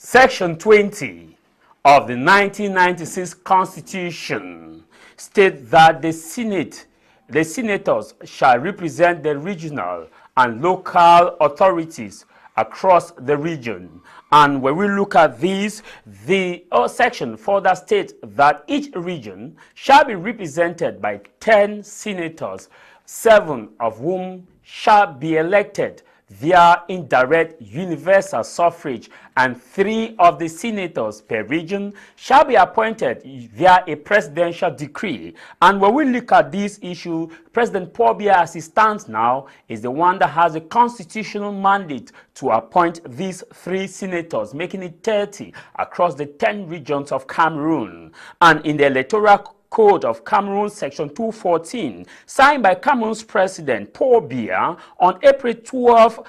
Section 20 of the 1996 Constitution states that the senators shall represent the regional and local authorities across the region. And when we look at these, the section further states that each region shall be represented by 10 senators, 7 of whom shall be elected via indirect universal suffrage, and 3 of the senators per region shall be appointed via a presidential decree. And when we look at this issue, President Paul Biya, as he stands now, is the one that has a constitutional mandate to appoint these 3 senators, making it 30 across the 10 regions of Cameroon. And in the electoral Code of Cameroon, Section 214, signed by Cameroon's President Paul Biya on April 12,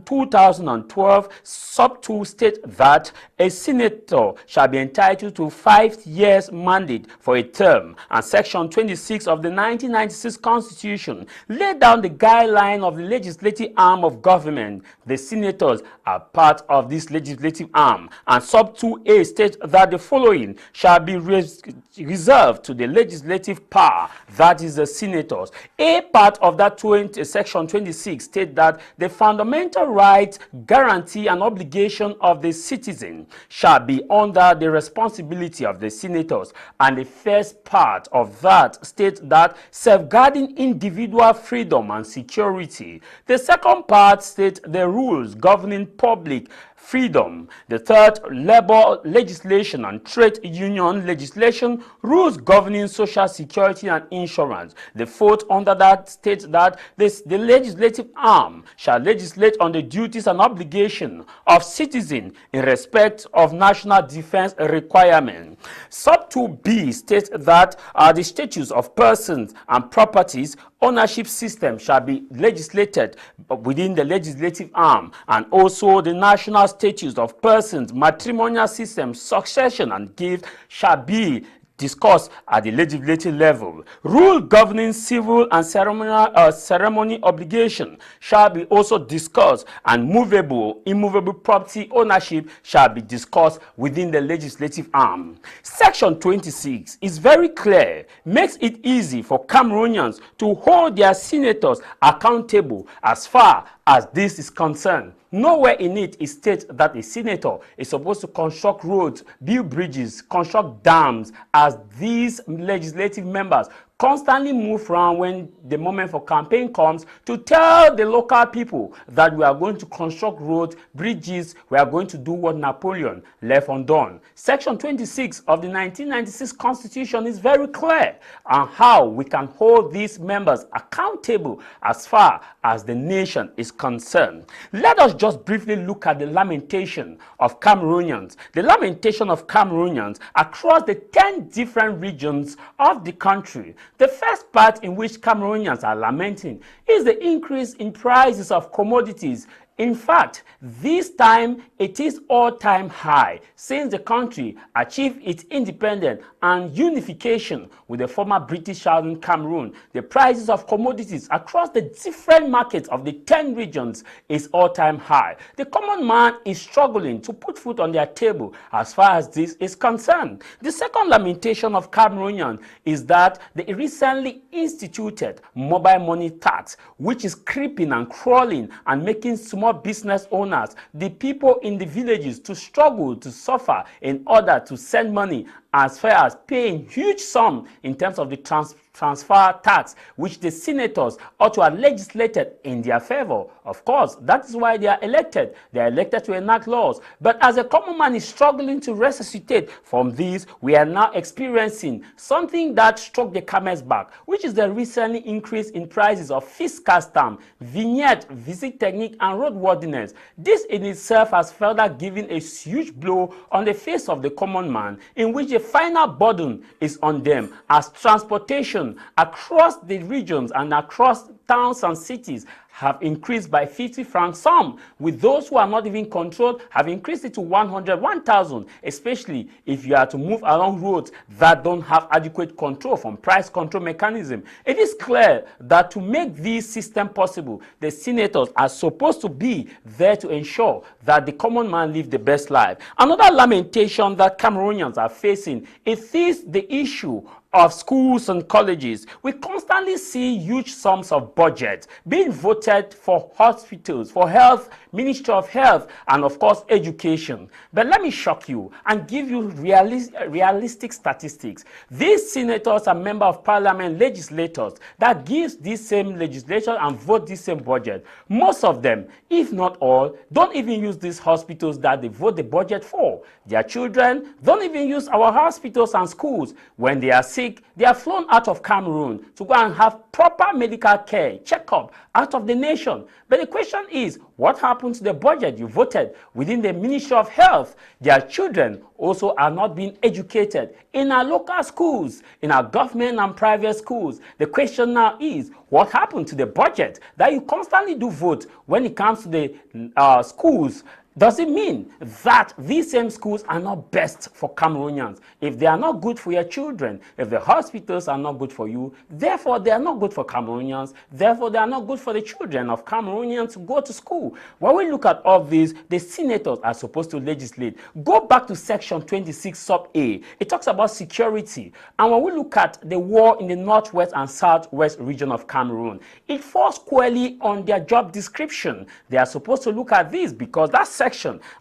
2012, sub 2 states that a senator shall be entitled to 5 years mandate for a term, and Section 26 of the 1996 Constitution laid down the guideline of the legislative arm of government. The senators are part of this legislative arm, and sub 2A states that the following shall be reserved to the legislative power, that is the senators. A part of that Section 26 states that the fundamental rights, guarantee, and obligation of the citizen shall be under the responsibility of the senators. And the first part of that states that safeguarding individual freedom and security. The second part states the rules governing public freedom. The third, labor legislation and trade union legislation, rules governing social security and insurance. The fourth under that states that the legislative arm shall legislate on the duties and obligation of citizens in respect of national defense requirement. Sub 2B states that the statutes of persons and properties ownership system shall be legislated within the legislative arm, and also the national statutes of persons, matrimonial system, succession, and gift shall be discussed at the legislative level. Rule governing civil and ceremony obligation shall be also discussed, and movable, immovable property ownership shall be discussed within the legislative arm. Section 26 is very clear, makes it easy for Cameroonians to hold their senators accountable as far as this is concerned. Nowhere in it states that a senator is supposed to construct roads, build bridges, construct dams, as these legislative members constantly move around when the moment for campaign comes to tell the local people that we are going to construct roads, bridges, we are going to do what Napoleon left undone. Section 26 of the 1996 Constitution is very clear on how we can hold these members accountable as far as the nation is concerned. Let us just briefly look at the lamentation of Cameroonians. The lamentation of Cameroonians across the 10 different regions of the country. The first part in which Cameroonians are lamenting is the increase in prices of commodities. In fact, this time it is all-time high since the country achieved its independence and unification with the former British Southern Cameroon. The prices of commodities across the different markets of the 10 regions is all-time high. The common man is struggling to put food on their table as far as this is concerned. The second lamentation of Cameroonians is that the recently instituted mobile money tax, which is creeping and crawling and making small business owners, the people in the villages, to struggle, to suffer in order to send money, as far as paying huge sum in terms of the transfer tax, which the senators ought to have legislated in their favor. Of course, that is why they are elected. They are elected to enact laws. But as a common man is struggling to resuscitate from these, we are now experiencing something that struck the camel's back, which is the recently increase in prices of fiscal stamp, vignette, visit technique, and roadworthiness. This in itself has further given a huge blow on the face of the common man, in which the final burden is on them, as transportation across the regions and across towns and cities have increased by 50 francs. Some, with those who are not even controlled, have increased it to 100, 1,000, especially if you are to move along roads that don't have adequate control from price control mechanism. It is clear that to make this system possible, the senators are supposed to be there to ensure that the common man live the best life. Another lamentation that Cameroonians are facing is the issue of schools and colleges. We constantly see huge sums of budget being voted for hospitals, for health, Ministry of Health, and of course education. But let me shock you and give you realistic statistics. These senators and member of parliament, legislators that gives this same legislation and vote this same budget, most of them, if not all, don't even use these hospitals that they vote the budget for. Their children don't even use our hospitals and schools. When they are sick, they are flown out of Cameroon to go and have proper medical care, checkup out of the nation. But the question is, what happened to the budget you voted within the Ministry of Health? Their children also are not being educated in our local schools, in our government and private schools. The question now is, what happened to the budget that you constantly do vote when it comes to the schools? Does it mean that these same schools are not best for Cameroonians? If they are not good for your children, if the hospitals are not good for you, therefore they are not good for Cameroonians, therefore they are not good for the children of Cameroonians to go to school. When we look at all this, the senators are supposed to legislate. Go back to section 26 sub A. It talks about security. And when we look at the war in the northwest and southwest region of Cameroon, it falls squarely on their job description. They are supposed to look at this because that section,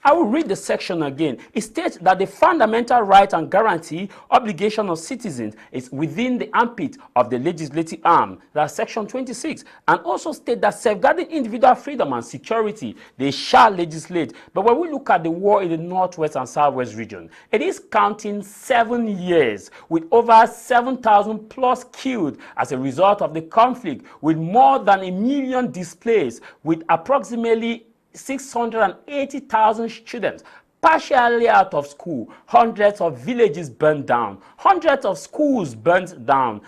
I will read the section again. It states that the fundamental right and guarantee obligation of citizens is within the ambit of the legislative arm. That's section 26. And also state that safeguarding individual freedom and security, they shall legislate. But when we look at the war in the northwest and southwest region, it is counting 7 years with over 7,000 plus killed as a result of the conflict, with more than 1 million displaced, with approximately 680,000 students partially out of school, hundreds of villages burned down, hundreds of schools burned down,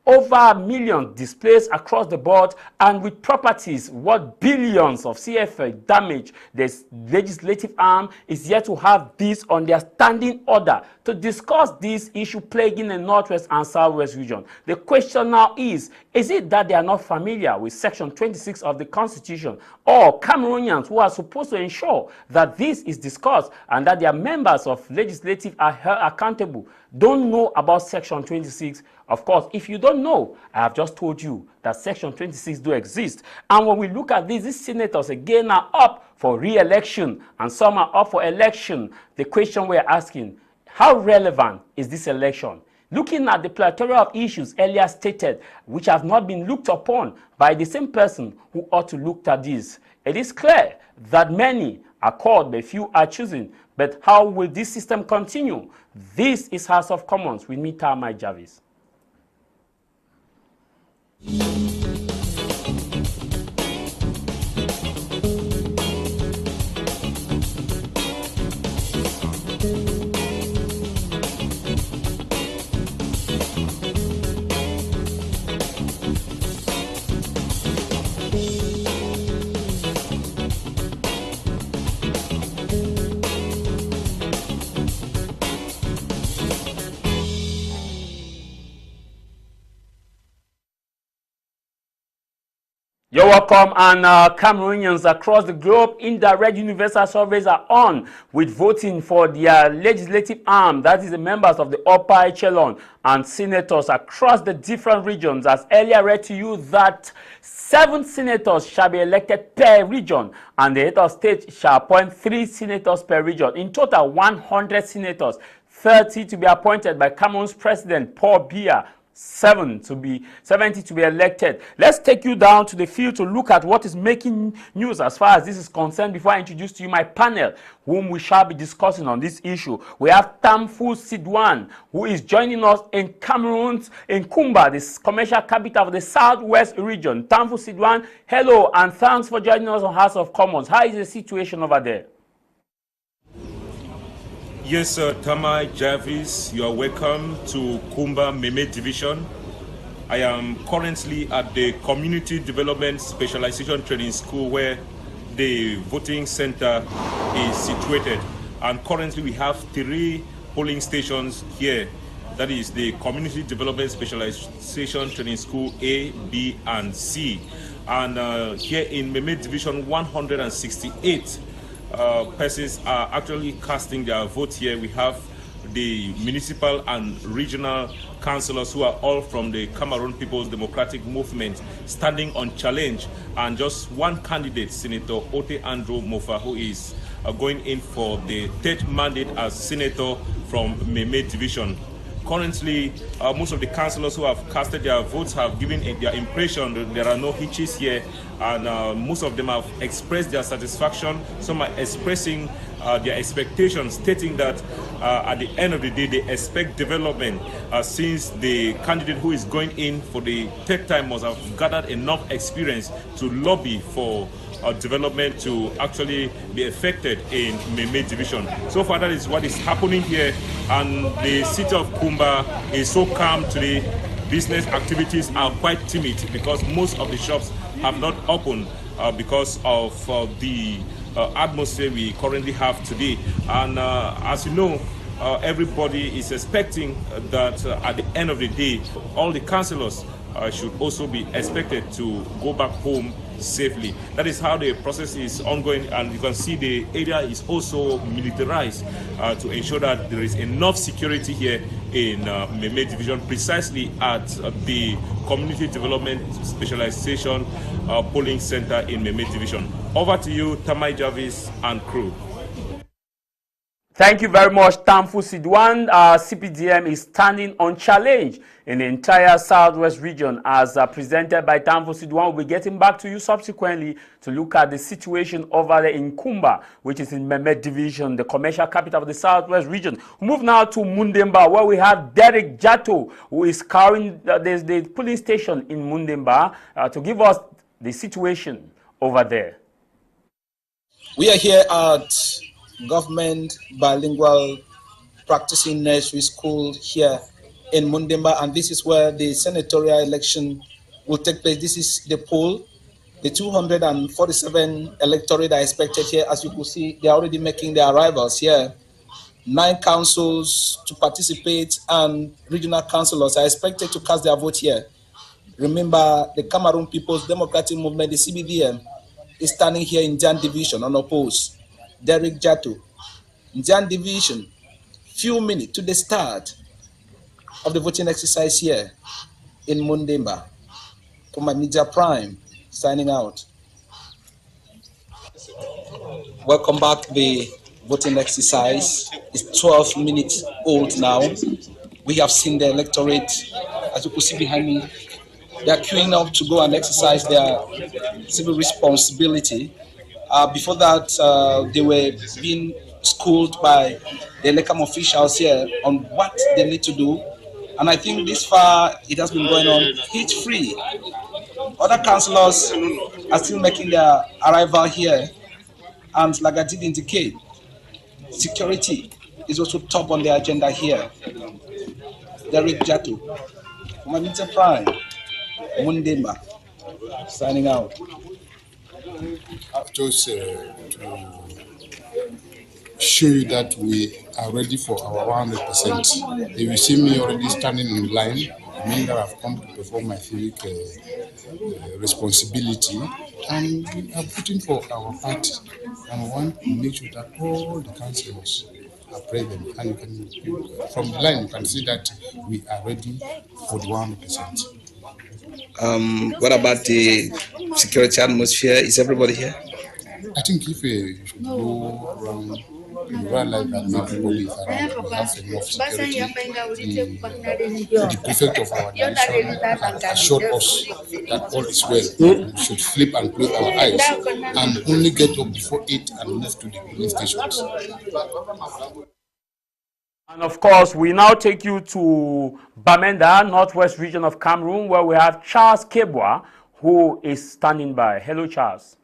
over 1 million displaced across the board, and with properties worth billions of CFA damage. The legislative arm is yet to have this on their standing order to discuss this issue plaguing the northwest and southwest region. The question now is it that they are not familiar with section 26 of the Constitution, or Cameroonians who are supposed to ensure that this is discussed and that their members of legislative are held accountable, don't know about section 26? Of course, if you don't know, I have just told you that section 26 do exist. And when we look at these senators again are up for re-election and some are up for election. The question we're asking, how relevant is this election? Looking at the plethora of issues earlier stated, which have not been looked upon by the same person who ought to look at this, it is clear that many are called, but few are chosen. But how will this system continue? This is House of Commons with me, Tah Mai Jarvis. You're welcome, and Cameroonians across the globe, indirect universal surveys are on with voting for their legislative arm, that is the members of the upper echelon and senators across the different regions. As earlier read to you that 7 senators shall be elected per region, and the head of state shall appoint 3 senators per region. In total, 100 senators, 30 to be appointed by Cameroon's president, Paul Biya, 70 to be elected. Let's take you down to the field to look at what is making news as far as this is concerned before I introduce to you my panel, whom we shall be discussing on this issue. We have Tamfu Sidwan, who is joining us in Cameroon's Kumba, the commercial capital of the southwest region. Tamfu Sidwan, hello, and thanks for joining us on House of Commons. How is the situation over there? Yes, Tah Mai Jarvis, you are welcome to Kumba Meme Division. I am currently at the Community Development Specialization Training School where the voting center is situated. And currently we have 3 polling stations here. That is the Community Development Specialization Training School A, B, and C. And here in Meme Division, 168 persons are actually casting their vote here. We have the municipal and regional councillors who are all from the Cameroon People's Democratic Movement standing on challenge, and just one candidate, Senator Ote Andrew Mofa, who is going in for the 3rd mandate as senator from Meme Division. Currently, most of the councillors who have casted their votes have given their impression that there are no hitches here, and most of them have expressed their satisfaction. Some are expressing their expectations, stating that at the end of the day, they expect development since the candidate who is going in for the 3rd time must have gathered enough experience to lobby for development to actually be affected in Meme Division. So far, that is what is happening here, and the city of Kumba is so calm today. Business activities are quite timid because most of the shops have not opened because of the atmosphere we currently have today. And as you know, everybody is expecting that at the end of the day, all the councillors should also be expected to go back home safely. That is how the process is ongoing, and you can see the area is also militarized to ensure that there is enough security here in Meme Division, precisely at the Community Development Specialization Polling Center in Meme Division. Over to you, Tah Mai Jarvis and crew. Thank you very much, Tamfu Sidwan. CPDM is standing on challenge in the entire Southwest region as presented by Tamfu Sidwan. We'll be getting back to you subsequently to look at the situation over there in Kumba, which is in Meme Division, the commercial capital of the Southwest region. We move now to Mundemba, where we have Derek Jato, who is carrying the polling station in Mundemba to give us the situation over there. We are here at Government Bilingual Practicing Nursery School here in Mundemba, and this is where the senatorial election will take place. This is the poll. The 247 electorate are expected here. As you can see, they are already making their arrivals here. 9 councils to participate, and regional councillors are expected to cast their vote here. Remember, the Cameroon People's Democratic Movement, the CBDM, is standing here in Jan Division unopposed. Derek Jato, Jan Division, few minutes to the start of the voting exercise here in Mundemba. Commander Prime signing out. Welcome back to the voting exercise. It's 12 minutes old now. We have seen the electorate, as you can see behind me. They are queuing up to go and exercise their civil responsibility. Before that, they were being schooled by the Elecam officials here on what they need to do. And I think this far, it has been going on hitch-free. Other councillors are still making their arrival here. And like I did indicate, security is also top on the agenda here. Derek Jato, Commander Prime, Mundemba, signing out. Just to show you that we are ready for our 100%. If you see me already standing in line, I mean that I've come to perform my civic responsibility, and we are putting for our party. And we want to make sure that all the councillors are present. And from the line, you can see that we are ready for the 100%. What about the security atmosphere? Is everybody here? I think if you should go around, you realize that not everybody is around. We have enough security. The prefect of our division has assured us that all is well. We should flip and close our eyes and only get up before 8 and move to the police stations. And of course, we now take you to Bamenda, northwest region of Cameroon, where we have Charles Kebwa, who is standing by. Hello, Charles.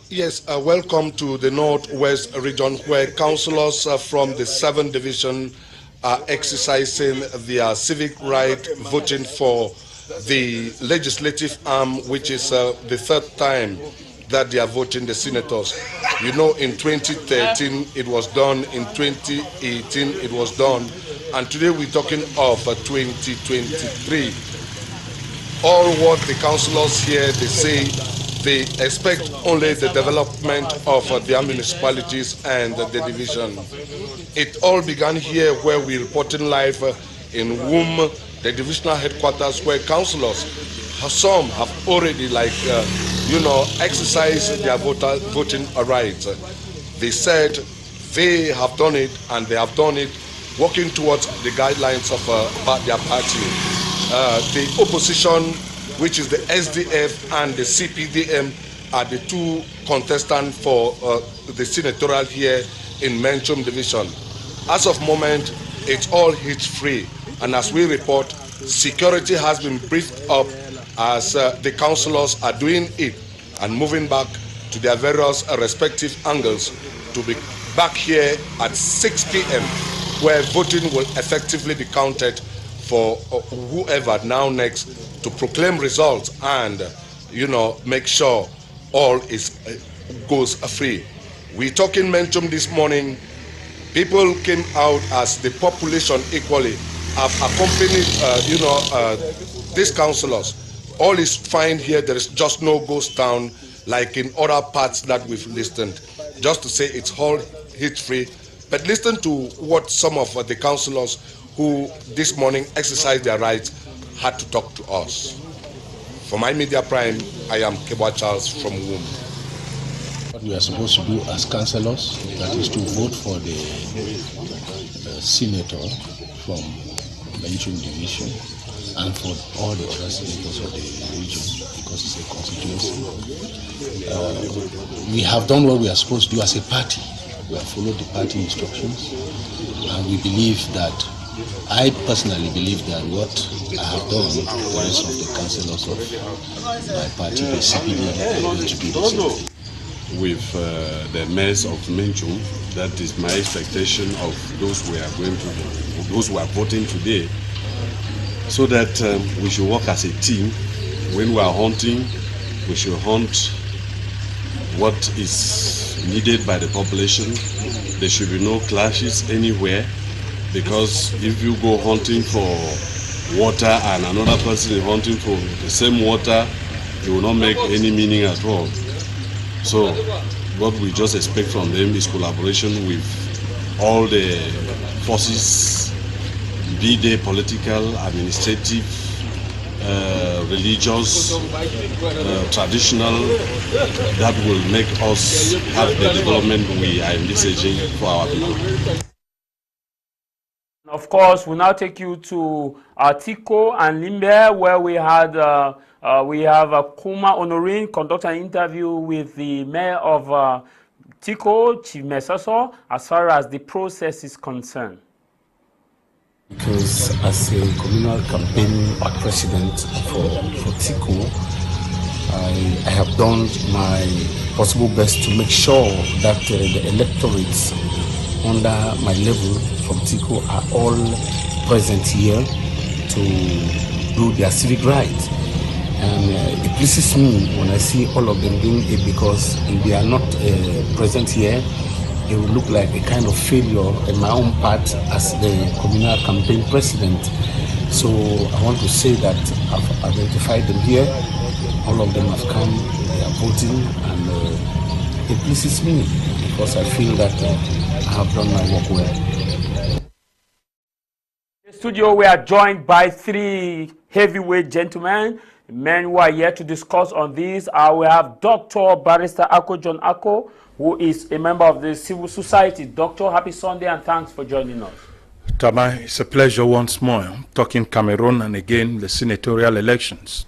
Yes, welcome to the northwest region, where councillors from the 7th division are exercising their civic right, voting for the legislative arm, which is the third time that they are voting the senators. You know, in 2013 it was done, in 2018 it was done, and today we're talking of 2023. All what the councillors here, they say they expect only the development of their municipalities and the division. It all began here where we're reporting live in Ndiwum, the divisional headquarters, where councillors, some have already exercised their voting rights. They said they have done it, and they have done it working towards the guidelines of their party. The opposition, which is the SDF and the CPDM, are the two contestants for the senatorial here in Menchum division. As of moment, it's all hitch-free, and as we report, security has been briefed up as the councillors are doing it and moving back to their various respective angles to be back here at 6 p.m. where voting will effectively be counted for whoever now next to proclaim results and, make sure all goes free. We talk in Menchum this morning. People came out as the population equally have accompanied, these councillors. All is fine here. There is just no ghost town like in other parts that we've listened. Just to say it's all hit-free. But listen to what some of the councillors who this morning exercised their rights had to talk to us. For My Media Prime, I am Akeba Charles from Womb. What we are supposed to do as councillors, that is to vote for the senator from Menchum division and for all the other senators of the region, because it's a constituency. We have done what we are supposed to do as a party. We have followed the party instructions, and we believe that, I personally believe that what I have done, the rest of the councillors of my party, the CPD, are going to do the same. With the mayors of Menchum, that is my expectation of those who are those who are voting today, so that we should work as a team. When we are hunting, we should hunt what is needed by the population. There should be no clashes anywhere, because if you go hunting for water and another person is hunting for the same water, it will not make any meaning at all. So what we just expect from them is collaboration with all the forces, be they political, administrative, religious, traditional, that will make us have the development we are envisaging for our people. Of course, we'll now take you to Tiko and Limbe, where we have Kuma Honorine conduct an interview with the mayor of Tiko, Chief Mesoso, as far as the process is concerned. Because as a communal campaign president for Tiko, I have done my possible best to make sure that the electorates under my level from Tiko are all present here to do their civic rights. And it pleases me when I see all of them doing it, because if they are not present here, it will look like a kind of failure in my own part as the communal campaign president. So I want to say that I've identified them here. All of them have come, they are voting, and it pleases me because I feel that I have done my work well. In the studio, we are joined by three heavyweight gentlemen, men who are here to discuss on this. We have Dr. Barrister Ako John Ako, who is a member of the civil society. Doctor, happy Sunday and thanks for joining us. Tah Mai, it's a pleasure once more. I'm talking Cameroon and again the senatorial elections.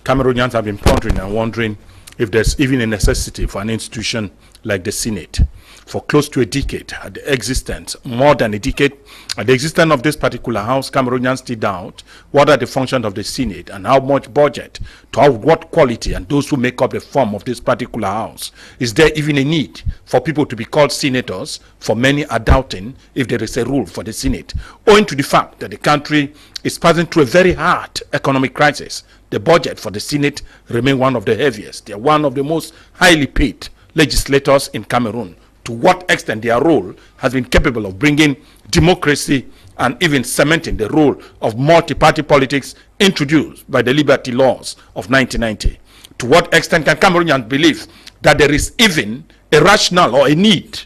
Cameroonians have been pondering and wondering if there's even a necessity for an institution like the Senate. for close to a decade at the existence, more than a decade, at the existence of this particular house, Cameroonians still doubt what are the functions of the Senate and how much budget, to have what quality, and those who make up the form of this particular house. Is there even a need for people to be called senators? For many are doubting if there is a rule for the Senate, owing to the fact that the country is passing through a very hard economic crisis. The budget for the Senate remains one of the heaviest. They are one of the most highly paid legislators in Cameroon. To what extent their role has been capable of bringing democracy and even cementing the role of multi-party politics introduced by the Liberty Laws of 1990. To what extent can Cameroonians believe that there is even a rationale or a need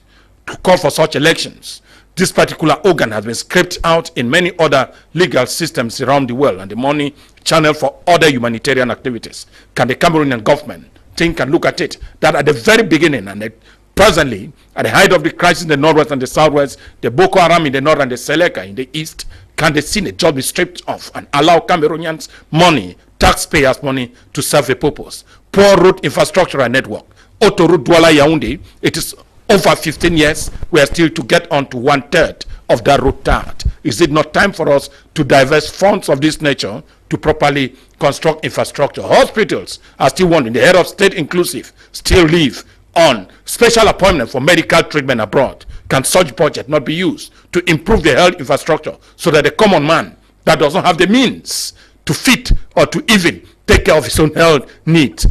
to call for such elections? This particular organ has been scraped out in many other legal systems around the world and the money channeled for other humanitarian activities. Can the Cameroonian government think and look at it that at the very beginning and presently, at the height of the crisis in the northwest and the southwest, the Boko Haram in the north and the Seleka in the east, can the Senate just be stripped off and allow Cameroonians money, taxpayers' money, to serve a purpose? Poor road infrastructure and network. Autoroute Douala Yaoundé, it is over 15 years, we are still to get on to 1/3 of that road start. Is it not time for us to divest funds of this nature to properly construct infrastructure? Hospitals are still wanting, the head of state inclusive, still live on special appointment for medical treatment abroad. Can such budget not be used to improve the health infrastructure so that the common man that doesn't have the means to fit or to even take care of his own health needs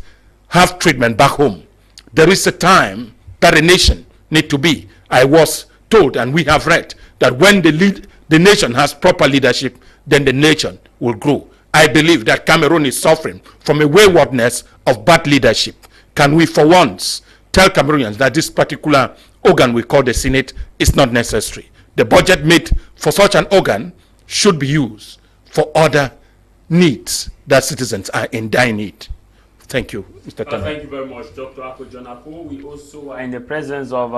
have treatment back home? There is a time that a nation need to be. I was told, and we have read, that when the nation has proper leadership, then the nation will grow. I believe that Cameroon is suffering from a waywardness of bad leadership. Can we for once tell Cameroonians that this particular organ we call the Senate is not necessary? The budget made for such an organ should be used for other needs that citizens are in dire need. Thank you, Mr. Tah Mai. Thank you very much, Dr. Akojonaku. We also are in the presence of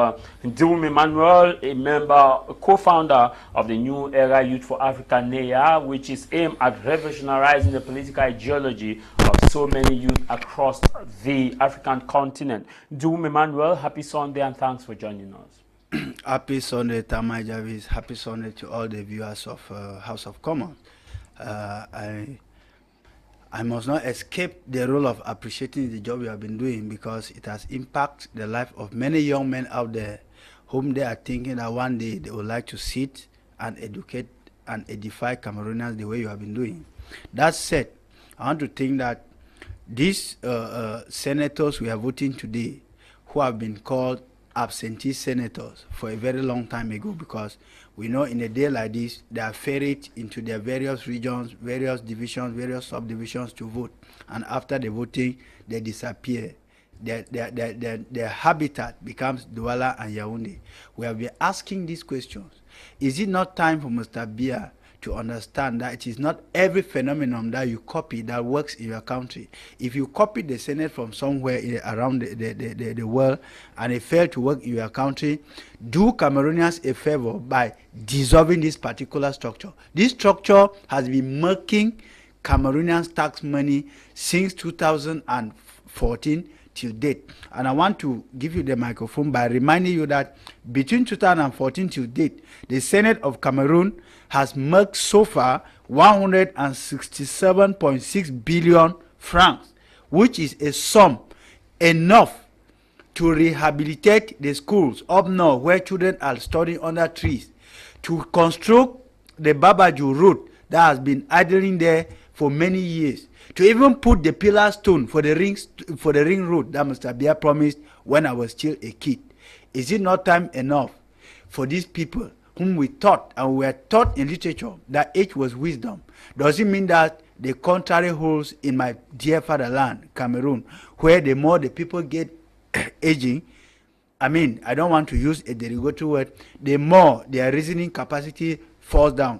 Ndiwum Emmanuel, a member, a co-founder of the New Era Youth for Africa, NEA, which is aimed at revolutionizing the political ideology of so many youth across the African continent. Ndiwum Emmanuel, happy Sunday and thanks for joining us. Happy Sunday, Tah Mai Jarvis. Happy Sunday to all the viewers of House of Commons. I must not escape the role of appreciating the job we have been doing, because it has impacted the life of many young men out there whom they are thinking that one day they would like to sit and educate and edify Cameroonians the way you have been doing. That said, I want to think that these senators we are voting today, who have been called absentee senators for a very long time ago, because we know in a day like this, they are ferried into their various regions, various divisions, various subdivisions to vote. And after the voting, they disappear. Their habitat becomes Douala and Yaoundé. We have been asking these questions. Is it not time for Mr. Biya to understand that it is not every phenomenon that you copy that works in your country? If you copy the Senate from somewhere around the world and it failed to work in your country, do Cameroonians a favor by dissolving this particular structure. This structure has been milking Cameroonians' tax money since 2014 till date. And I want to give you the microphone by reminding you that between 2014 till date, the Senate of Cameroon has milked so far 167.6 billion francs, which is a sum enough to rehabilitate the schools up north where children are studying under trees, to construct the Babaju road that has been idling there for many years, to even put the pillar stone for the ring road that Mr. Biya promised when I was still a kid. Is it not time enough for these people whom we taught and we were taught in literature that age was wisdom? Does it mean that the contrary holds in my dear fatherland, Cameroon, where the more the people get aging, I mean, I don't want to use a derogatory word, the more their reasoning capacity falls down?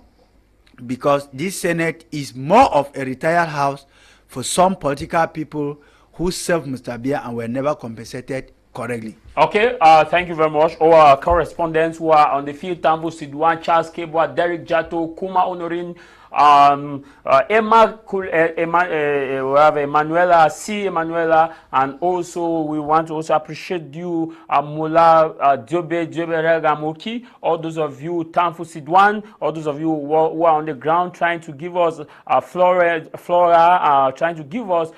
Because this Senate is more of a retired house for some political people who served Mr. Biya and were never compensated correctly. Okay, thank you very much. Our correspondents who are on the field, Tambu Sidwan, Charles Kebwa, Derek Jato, Kuma Honorin, Emma, we have Emanuela, Emanuela, and also we want to also appreciate you, Mula Diobe Regamoki, all those of you, Tanfu Sidwan, all those of you who are on the ground trying to give us Flora, trying to give us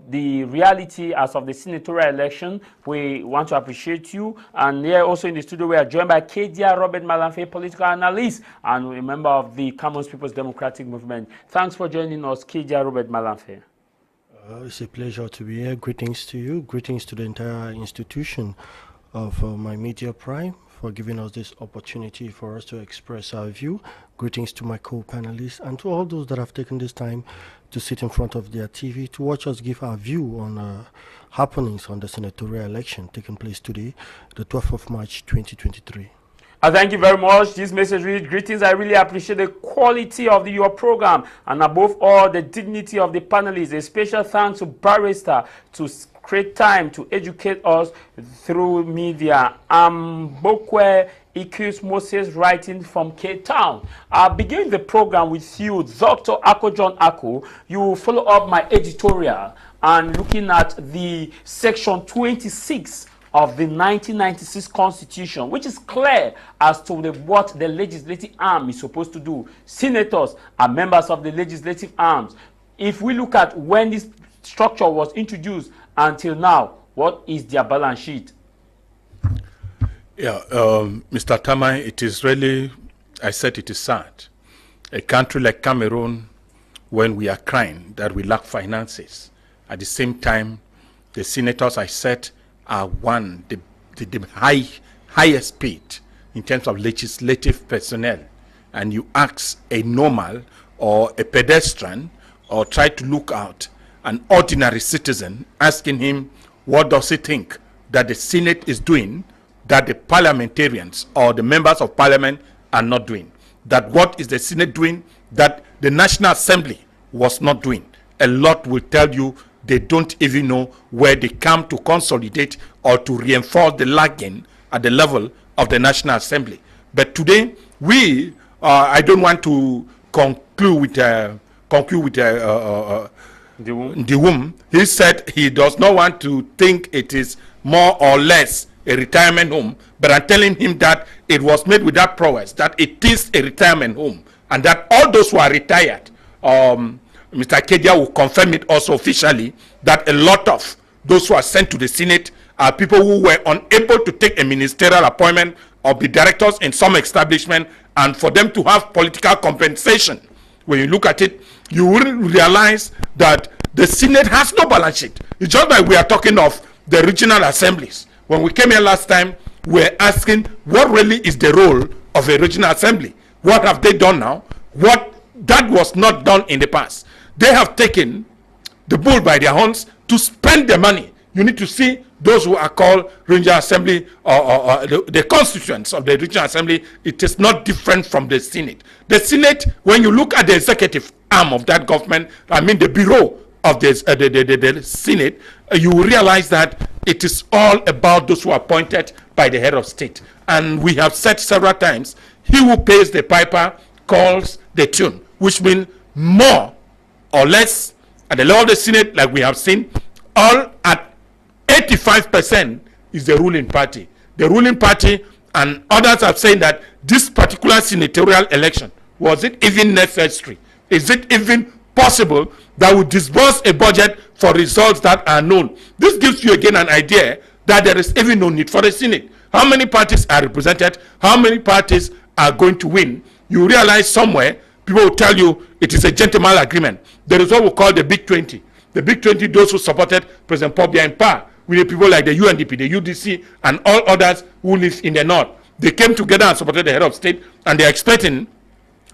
the reality as of the senatorial election. We want to appreciate you. And here also in the studio we are joined by Kedia Robert, political analyst and a member of the Common People's Democratic Movement. Thanks for joining us, Kedia Robert Malamfe. It's a pleasure to be here. Greetings to you. Greetings to the entire institution of My Media Prime for giving us this opportunity for us to express our view. Greetings to my co-panelists and to all those that have taken this time to sit in front of their TV to watch us give our view on happenings on the senatorial election taking place today, the 12th of March 2023. Thank you very much. This message reads, greetings. I really appreciate the quality of your program and above all the dignity of the panelists. A special thanks to Barrister to create time to educate us through media. Bokwe Ikus Moses writing from Cape Town. I'll begin the program with you, Dr. Ako John Ako. You follow up my editorial and looking at the section 26 of the 1996 Constitution, which is clear as to what the legislative arm is supposed to do. Senators are members of the legislative arms. If we look at when this structure was introduced until now, what is their balance sheet? Yeah, Mr. Tah Mai, it is really, I said it is sad. A country like Cameroon, when we are crying that we lack finances, at the same time, the senators, I said, are the highest paid in terms of legislative personnel, and you ask a normal or a pedestrian or try to look out an ordinary citizen, asking him what does he think that the Senate is doing that the parliamentarians or the members of parliament are not doing, that what is the Senate doing that the National Assembly was not doing. A lot will tell you they don't even know where they come to consolidate or to reinforce the lagging at the level of the National Assembly. But today, I don't want to conclude with Ndiwum. He said he does not want to think it is more or less a retirement home, but I'm telling him that it was made with that prowess, that it is a retirement home, and that all those who are retired, Mr. Kedia will confirm it also officially, that a lot of those who are sent to the Senate are people who were unable to take a ministerial appointment or be directors in some establishment, and for them to have political compensation. When you look at it, you will realize that the Senate has no balance sheet. It's just like we are talking of the regional assemblies. When we came here last time, we were asking what really is the role of a regional assembly. What have they done now? What that was not done in the past. They have taken the bull by their horns to spend the money. You need to see those who are called regional assembly or the constituents of the regional assembly. It is not different from the Senate. The Senate, when you look at the executive arm of that government, I mean the bureau of the Senate, you will realize that it is all about those who are appointed by the head of state. And we have said several times, he who pays the piper calls the tune, which means more or less at the level of the Senate, like we have seen, all at 85% is the ruling party. The ruling party, and others are saying that this particular senatorial election, was it even necessary? Is it even possible that we disburse a budget for results that are known? This gives you again an idea that there is even no need for the Senate. How many parties are represented? How many parties are going to win? You realize somewhere, people will tell you it is a gentleman agreement. There is what we call the Big 20. The Big 20, those who supported President Paul Biya in power, with people like the UNDP, the UDC, and all others who live in the north. They came together and supported the head of state, and they are expecting,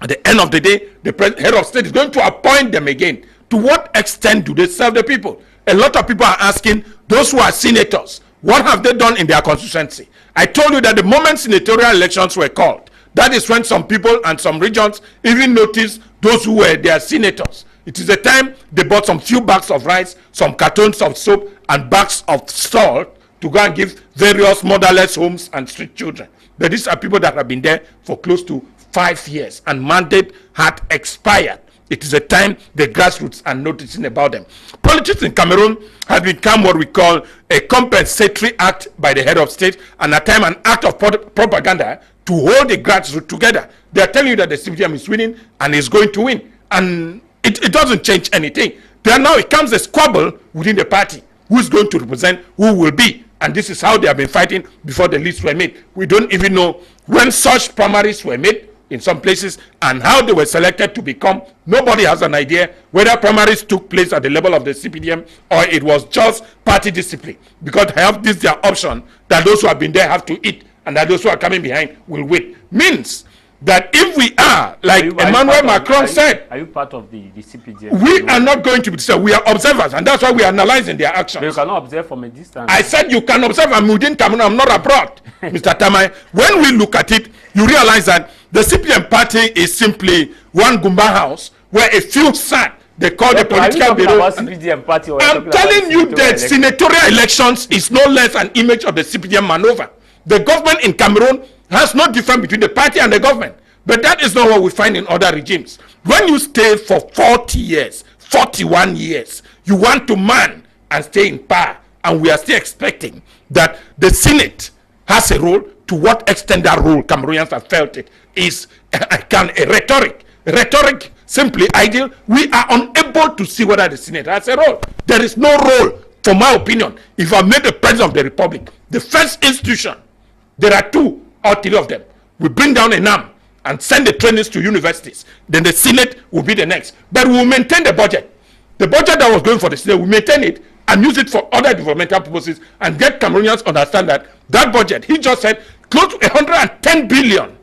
at the end of the day, the head of state is going to appoint them again. To what extent do they serve the people? A lot of people are asking, those who are senators, what have they done in their constituency? I told you that the moment senatorial elections were called, that is when some people and some regions even noticed those who were their senators. It is the time they bought some few bags of rice, some cartons of soap, and bags of salt to go and give various motherless homes and street children. But these are people that have been there for close to 5 years and mandate had expired. It is a time the grassroots are noticing about them. Politics in Cameroon has become what we call a compensatory act by the head of state, and at times an act of propaganda to hold the grassroots together. They are telling you that the CPDM is winning and is going to win, and it doesn't change anything. Then now it comes a squabble within the party. Who is going to represent who will be? And this is how they have been fighting before the lists were made. We don't even know when such primaries were made in some places and how they were selected to become. Nobody has an idea whether primaries took place at the level of the CPDM or it was just party discipline. Because they have this their option that those who have been there have to eat and that those who are coming behind will wait. Means that if we are, like Emmanuel Macron said, are you part of the CPDM? We are not going to be disturbed. We are observers, and that's why we are analyzing their actions. But you cannot observe from a distance. I said you can observe. I'm within Cameroon. I'm not abroad, Mr. Tah Mai. When we look at it, you realize that the CPM party is simply one Gumba house where a few sat. They call the political bureau. I'm telling you that senatorial elections is no less an image of the CPDM maneuver. The government in Cameroon has no difference between the party and the government. But that is not what we find in other regimes. When you stay for 40 years, 41 years, you want to man and stay in power. And we are still expecting that the Senate has a role. To what extent that role, Cameroonians have felt it, is a rhetoric. Rhetoric simply ideal. We are unable to see whether the Senate has a role. There is no role, for my opinion. If I made the President of the Republic, the first institution, there are 2 or 3 of them. We bring down a NAM and send the trainees to universities. Then the Senate will be the next. But we will maintain the budget. The budget that was going for the Senate, we maintain it and use it for other developmental purposes and get Cameroonians understand that that budget, he just said, close to 110 billion.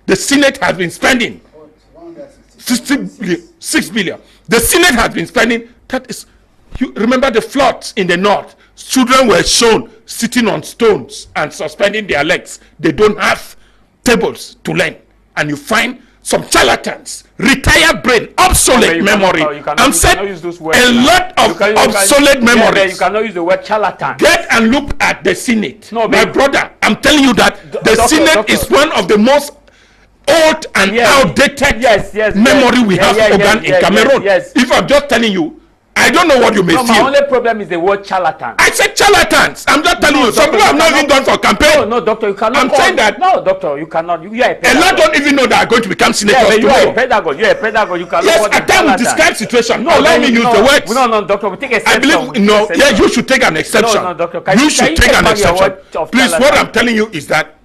The Senate has been spending 6 billion. The Senate has been spending, that is, you remember the floods in the north. Children were shown sitting on stones and suspending their legs. They don't have tables to learn. And you find some charlatans, retired brain, obsolete memory. I'm saying a lot of obsolete memories. You cannot use the word charlatan. Get and look at the Senate. No, my brother, I'm telling you that the Senate is one of the most old and outdated memory we have in Cameroon. If I'm just telling you, I don't know what you may feel. My only problem is the word charlatan. I said charlatans. I'm just telling you. Some people have not even gone for campaign. No, doctor, you cannot. I'm saying that. No, doctor, you cannot. You are a pedagogue. A lot don't even know that are going to become senators you are a pedagogue. You are a pedagogue. You cannot. Yes, at times we describe situation. No, allow me use the words. No, doctor, we take exception. I believe, you should take an exception. No, doctor. You should take an exception. Please, what I'm telling you is that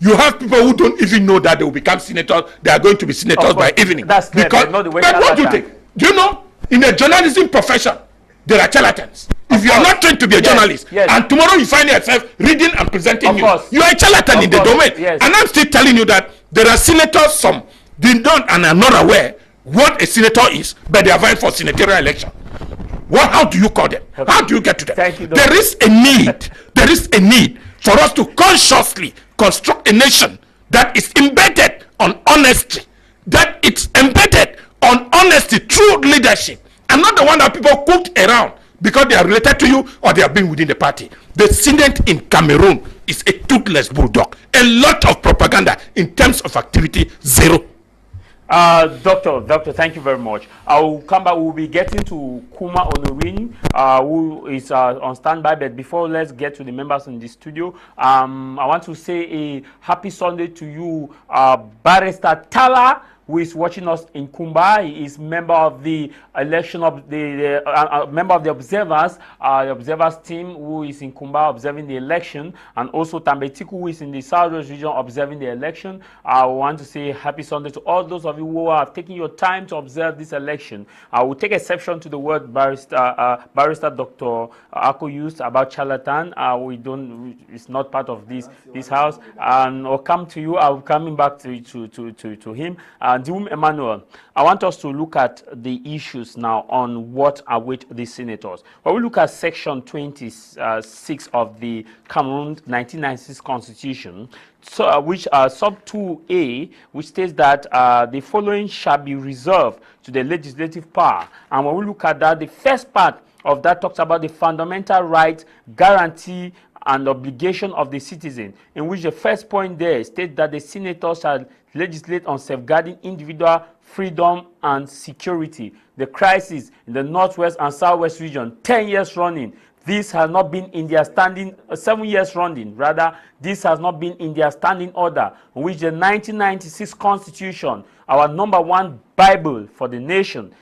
you have people who don't even know that they will become senators. They are going to be senators by evening. That's clear. But what do you think? Do you know, in the journalism profession, there are charlatans. If you are not trained to be a journalist, and tomorrow you find yourself reading and presenting news, you are a charlatan in the domain. And I'm still telling you that there are senators, some did not and are not aware what a senator is, but they are vying for senatorial election. How do you call them? How do you get to them? There is a need for us to consciously construct a nation that is embedded on honesty, that it's embedded on honesty, true leadership, and not the one that people cooked around because they are related to you or they have been within the party. The Senate in Cameroon is a toothless bulldog. A lot of propaganda in terms of activity, zero. Doctor, thank you very much. I will come back. We'll be getting to Kuma Onorin, who is on standby. But before, let's get to the members in the studio. I want to say a happy Sunday to you, Barrister Tala, who is watching us in Kumba. He is member of the election of the member of the observers team, who is in Kumba observing the election, and also Tambetiku, who is in the Southwest region observing the election. I want to say happy Sunday to all those of you who are taking your time to observe this election. I will take exception to the word Barrister Dr. Ako used about charlatan. It's not part of this house. And I'll come to you. I'll coming back to him. Ndiwum Emmanuel, I want us to look at the issues now on what await the senators. When we look at section 26 of the Cameroon 1996 Constitution, which sub 2A, which states that the following shall be reserved to the legislative power. And when we look at that, the first part of that talks about the fundamental right, guarantee, and obligation of the citizen, in which the first point there states that the senators shall legislate on safeguarding individual freedom and security. The crisis in the northwest and southwest region, 10 years running, this has not been in their standing, 7 years running, rather, this has not been in their standing order, in which the 1996 Constitution, our #1 Bible for the nation,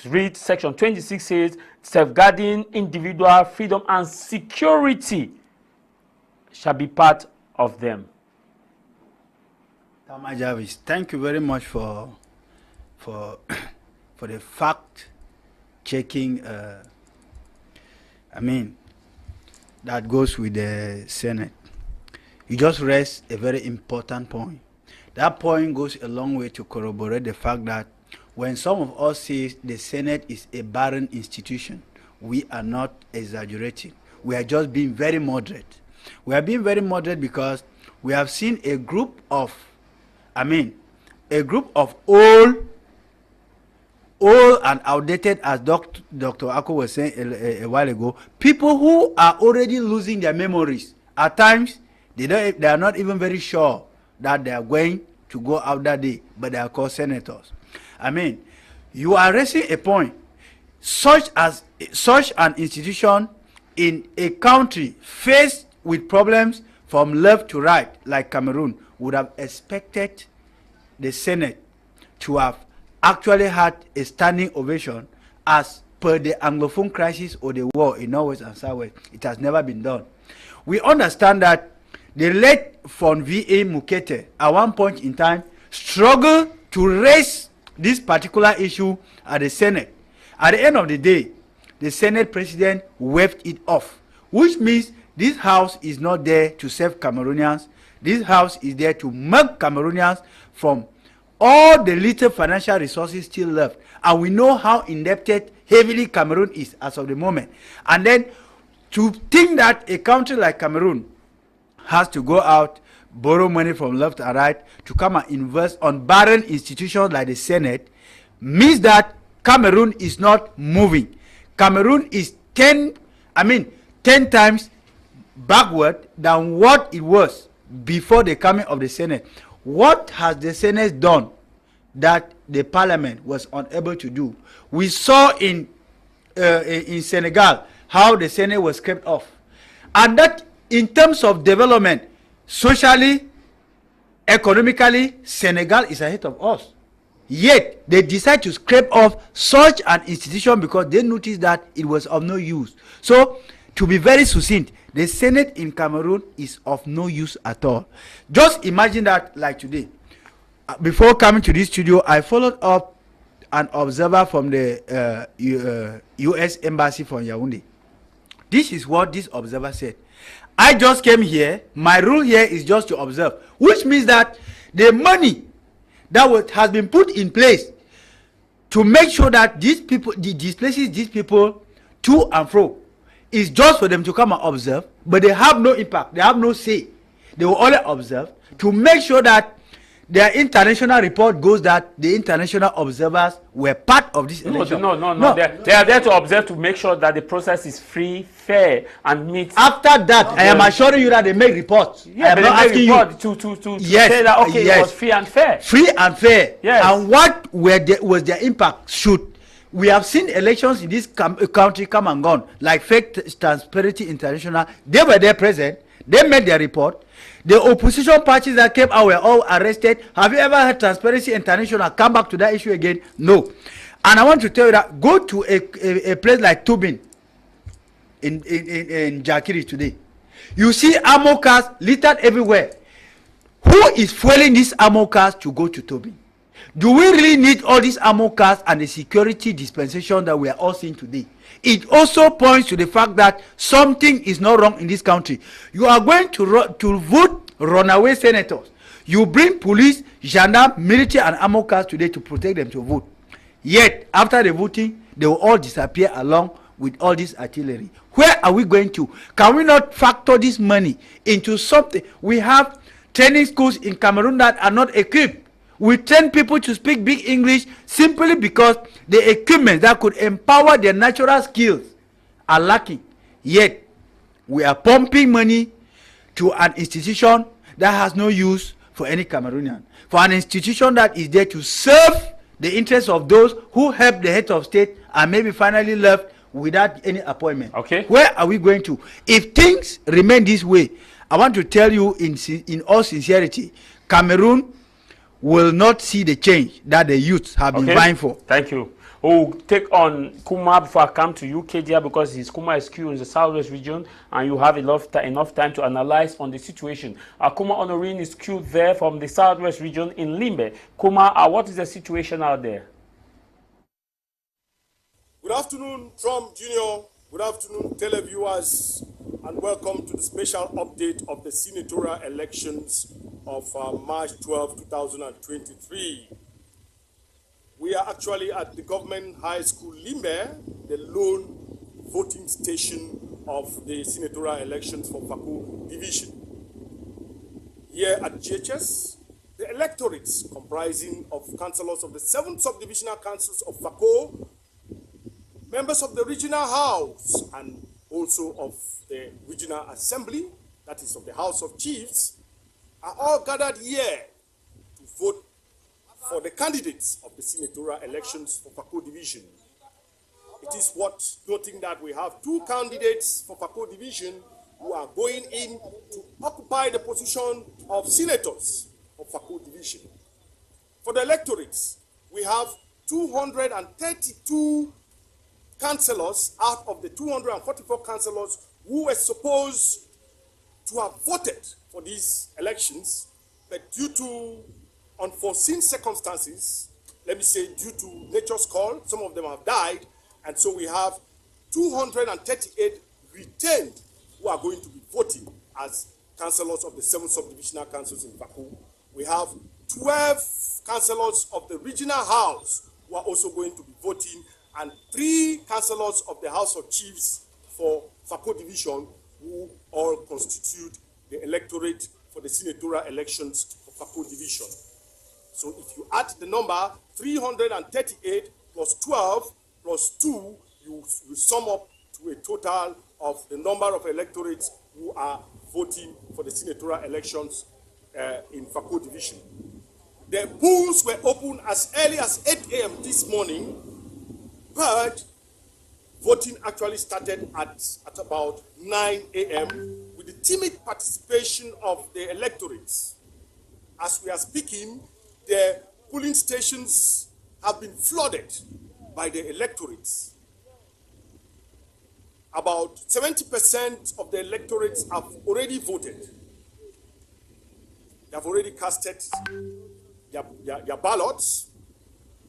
read section 26 says, safeguarding individual freedom and security shall be part of them. Tah Mai Jarvis, thank you very much for the fact checking. That goes with the Senate. You just raised a very important point. That point goes a long way to corroborate the fact that when some of us say the Senate is a barren institution, we are not exaggerating. We are just being very moderate. We are being very moderate because we have seen a group of old and outdated, as Dr. Ako was saying a while ago, people who are already losing their memories. At times, they are not even very sure that they are going to go out that day, but they are called senators. You are raising a point. Such an institution in a country faced with problems from left to right, like Cameroon, would have expected the Senate to have actually had a standing ovation as per the Anglophone crisis or the war in Northwest and Southwest. It has never been done. We understand that the late Von V.A. Mukete at one point in time struggled to raise this particular issue at the Senate. At the end of the day, the Senate president waved it off, which means this house is not there to save Cameroonians. This house is there to make Cameroonians from all the little financial resources still left. And we know how indebted heavily Cameroon is as of the moment. And then to think that a country like Cameroon has to go out, borrow money from left and right to come and invest on barren institutions like the Senate means that Cameroon is not moving. Cameroon is 10 times backward than what it was before the coming of the Senate. What has the Senate done that the Parliament was unable to do? We saw in Senegal how the Senate was scraped off, and that in terms of development, socially, economically, Senegal is ahead of us. Yet they decide to scrape off such an institution because they noticed that it was of no use. So, to be very succinct, the Senate in Cameroon is of no use at all. Just imagine that, like today. Before coming to this studio, I followed up an observer from the U.S. Embassy from Yaoundé. This is what this observer said. I just came here. My rule here is just to observe, which means that the money that has been put in place to make sure that these people, displaces these people to and fro, is just for them to come and observe, but they have no impact. They have no say. They will only observe to make sure that their international report goes that the international observers were part of this election. No. They are there to observe to make sure that the process is free, fair, and meets. After that, I am assuring you that they make reports. Yeah, I am not asking you to say that it was free and fair. Free and fair. Yes. And what was their impact? We have seen elections in this country come and gone, like Fake Transparency International. They were there present. They made their report. The opposition parties that came out were all arrested. Have you ever heard Transparency International come back to that issue again? No. And I want to tell you that go to a place like Tubin in Jakiri today. You see ammo cars littered everywhere. Who is fueling these ammo cars to go to Tubin? Do we really need all these ammo cars and the security dispensation that we are all seeing today? It also points to the fact that something is not wrong in this country. You are going to vote runaway senators. You bring police, gendarme, military and ammo cars today to protect them to vote. Yet, after the voting, they will all disappear along with all this artillery. Where are we going to? Can we not factor this money into something? We have training schools in Cameroon that are not equipped. We train people to speak big English simply because the equipment that could empower their natural skills are lacking. Yet, we are pumping money to an institution that has no use for any Cameroonian, for an institution that is there to serve the interests of those who help the head of state and maybe finally left without any appointment. Okay. Where are we going to? If things remain this way, I want to tell you in all sincerity, Cameroon will not see the change that the youths have been vying for. Thank you. We'll take on Kuma before I come to you, Kedia, because his Kuma is queued in the Southwest region and you have enough time to analyze on the situation. Kuma Honorine is queued there from the Southwest region in Limbe. Kuma, what is the situation out there? Good afternoon, Trump Jr. Good afternoon, televiewers, and welcome to the special update of the senatorial elections of March 12, 2023. We are actually at the Government High School Limbe, the lone voting station of the senatorial elections for Fako Division. Here at GHS, the electorates comprising of councillors of the 7 subdivisional councils of Fako, members of the regional house and also of the regional assembly, that is of the House of Chiefs, are all gathered here to vote for the candidates of the senatorial elections for Fako Division. It is worth noting that we have 2 candidates for Fako Division who are going in to occupy the position of senators of Fako Division. For the electorates, we have 232 councillors out of the 244 councillors who were supposed to have voted for these elections, but due to unforeseen circumstances, let me say due to nature's call, some of them have died, and so we have 238 retained who are going to be voting as councillors of the 7 subdivisional councils in Fako. We have 12 councillors of the regional house who are also going to be voting, and 3 councillors of the House of Chiefs for Fako Division, who all constitute the electorate for the senatorial elections for Fako Division. So if you add the number 338 plus 12 plus 2, you sum up to a total of the number of electorates who are voting for the senatorial elections in Fako Division. The polls were open as early as 8 a.m. this morning, but voting actually started at about 9 a.m. with the timid participation of the electorates. As we are speaking, the polling stations have been flooded by the electorates. About 70% of the electorates have already voted. They have already casted their ballots,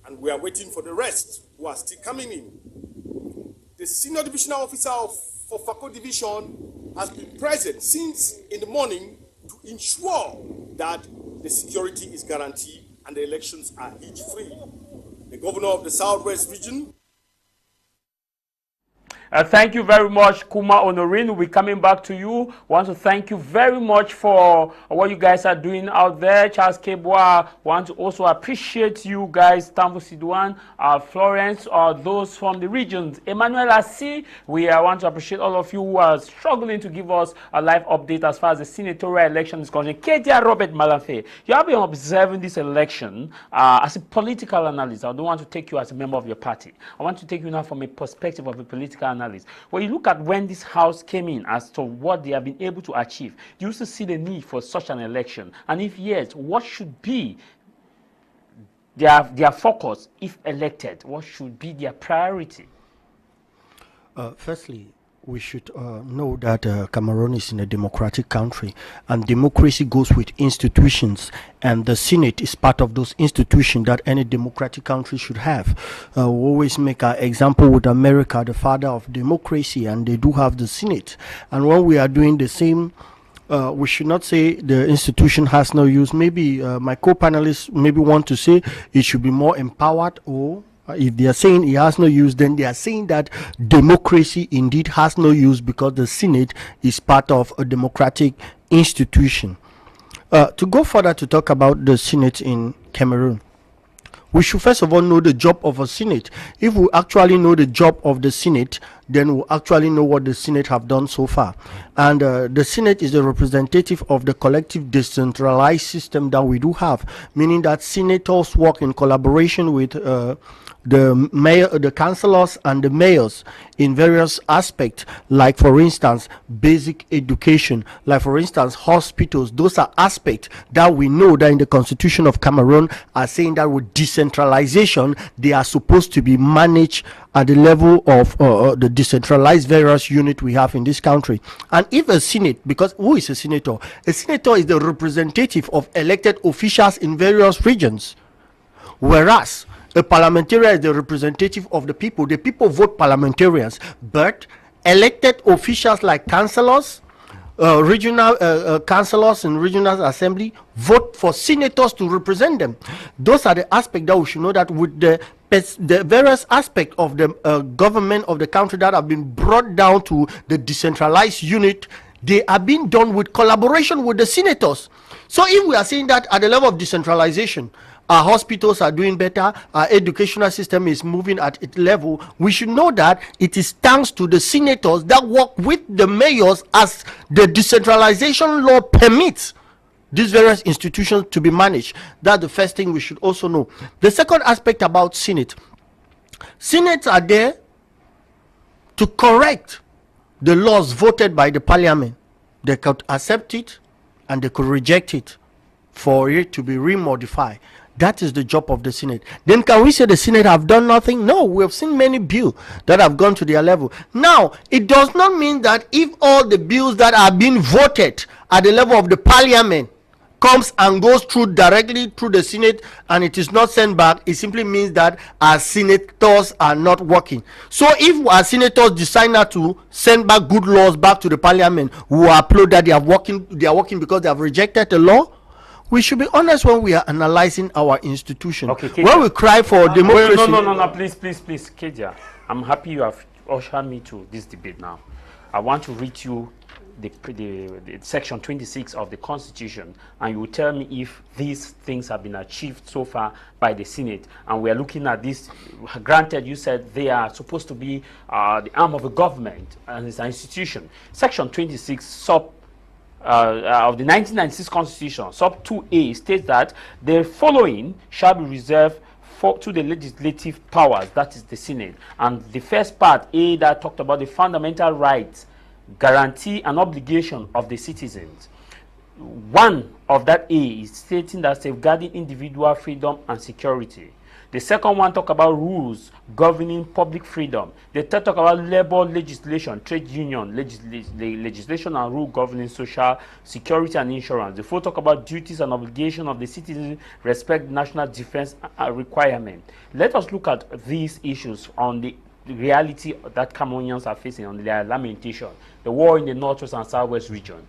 and we are waiting for the rest who are still coming in. The senior divisional officer for Fako Division has been present since in the morning to ensure that the security is guaranteed and the elections are hitch-free. The governor of the Southwest region. Thank you very much, Kuma Honorine. We'll be coming back to you. Want to thank you very much for what you guys are doing out there. Charles Kebwa, want to also appreciate you guys, Tambo Sidwan, Florence, those from the regions. Emmanuel Assi, we want to appreciate all of you who are struggling to give us a live update as far as the senatorial election is concerned. Kedia Robert Malanfe, you have been observing this election as a political analyst. I don't want to take you as a member of your party. I want to take you now from a perspective of a political analyst. When you look at when this house came in as to what they have been able to achieve, do you still see the need for such an election? And if yes, what should be their focus if elected? What should be their priority? Firstly, we should know that Cameroon is in a democratic country, and democracy goes with institutions, and the Senate is part of those institutions that any democratic country should have. We always make an example with America, the father of democracy, and they do have the Senate. And when we are doing the same, we should not say the institution has no use. Maybe my co-panelists maybe want to say it should be more empowered, or if they are saying it has no use, then they are saying that democracy indeed has no use because the Senate is part of a democratic institution. To go further to talk about the Senate in Cameroon, we should first of all know the job of a Senate. If we actually know the job of the Senate, then we'll actually know what the Senate have done so far. And the Senate is a representative of the collective decentralized system that we do have, meaning that senators work in collaboration with the mayor, the councillors and the mayors in various aspects, like for instance basic education, like for instance hospitals. Those are aspects that we know that in the Constitution of Cameroon are saying that with decentralization they are supposed to be managed at the level of the decentralized various unit we have in this country. And if a Senate, because who is a senator? A senator is the representative of elected officials in various regions, whereas a parliamentarian is the representative of the people. The people vote parliamentarians, but elected officials like councillors, regional councillors in regional assembly vote for senators to represent them. Those are the aspects that we should know, that with the various aspects of the government of the country that have been brought down to the decentralized unit, they are being done with collaboration with the senators. So if we are saying that at the level of decentralization, our hospitals are doing better, our educational system is moving at its level, we should know that it is thanks to the senators that work with the mayors as the decentralization law permits these various institutions to be managed. That's the first thing we should also know. The second aspect about Senate. Senates are there to correct the laws voted by the parliament. They could accept it and they could reject it for it to be remodified. That is the job of the Senate. Then can we say the Senate have done nothing? No, we have seen many bills that have gone to their level. Now, it does not mean that if all the bills that are being voted at the level of the parliament comes and goes through directly through the Senate and it is not sent back, it simply means that our senators are not working. So if our senators decide not to send back good laws back to the parliament, we will applaud that they are working because they have rejected the law. We should be honest when we are analyzing our institution. Okay, Kedia. When we cry for democracy. No, please, Kedia. I'm happy you have ushered me to this debate now. I want to read you the section 26 of the Constitution, and you will tell me if these things have been achieved so far by the Senate. And we are looking at this. Granted, you said they are supposed to be the arm of the government and it's an institution. Section 26 of the 1996 Constitution, sub 2A, states that the following shall be reserved to the legislative powers, that is the Senate. And the first part, A, that talked about the fundamental rights, guarantee and obligation of the citizens. One of that A is stating that safeguarding individual freedom and security. The second one talk about rules governing public freedom. The third talk about labor legislation, trade union legislation and rule governing social security and insurance. The fourth talk about duties and obligation of the citizens, respect national defense requirement. Let us look at these issues on the reality that Cameroonians are facing, on their lamentation. The war in the northwest and southwest region.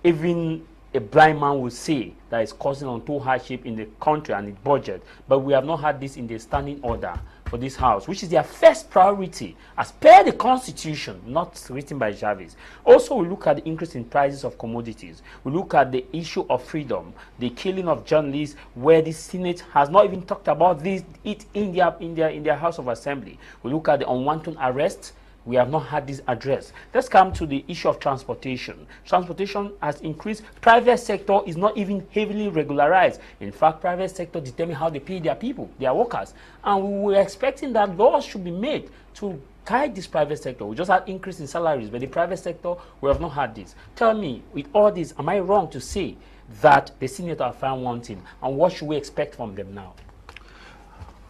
Even a blind man will say that it's causing untold hardship in the country and its budget, but we have not had this in the standing order for this house, which is their first priority as per the Constitution, not written by Jarvis. Also, we look at the increase in prices of commodities. We look at the issue of freedom, the killing of journalists, where the Senate has not even talked about this in their House of Assembly. We look at the unwanted arrests. We have not had this addressed. Let's come to the issue of transportation. Transportation has increased. Private sector is not even heavily regularized. In fact, private sector determine how they pay their people, their workers. And we were expecting that laws should be made to guide this private sector. We just had increase in salaries, but the private sector, we have not had this. Tell me, with all this, am I wrong to say that the Senate are found wanting? And what should we expect from them now?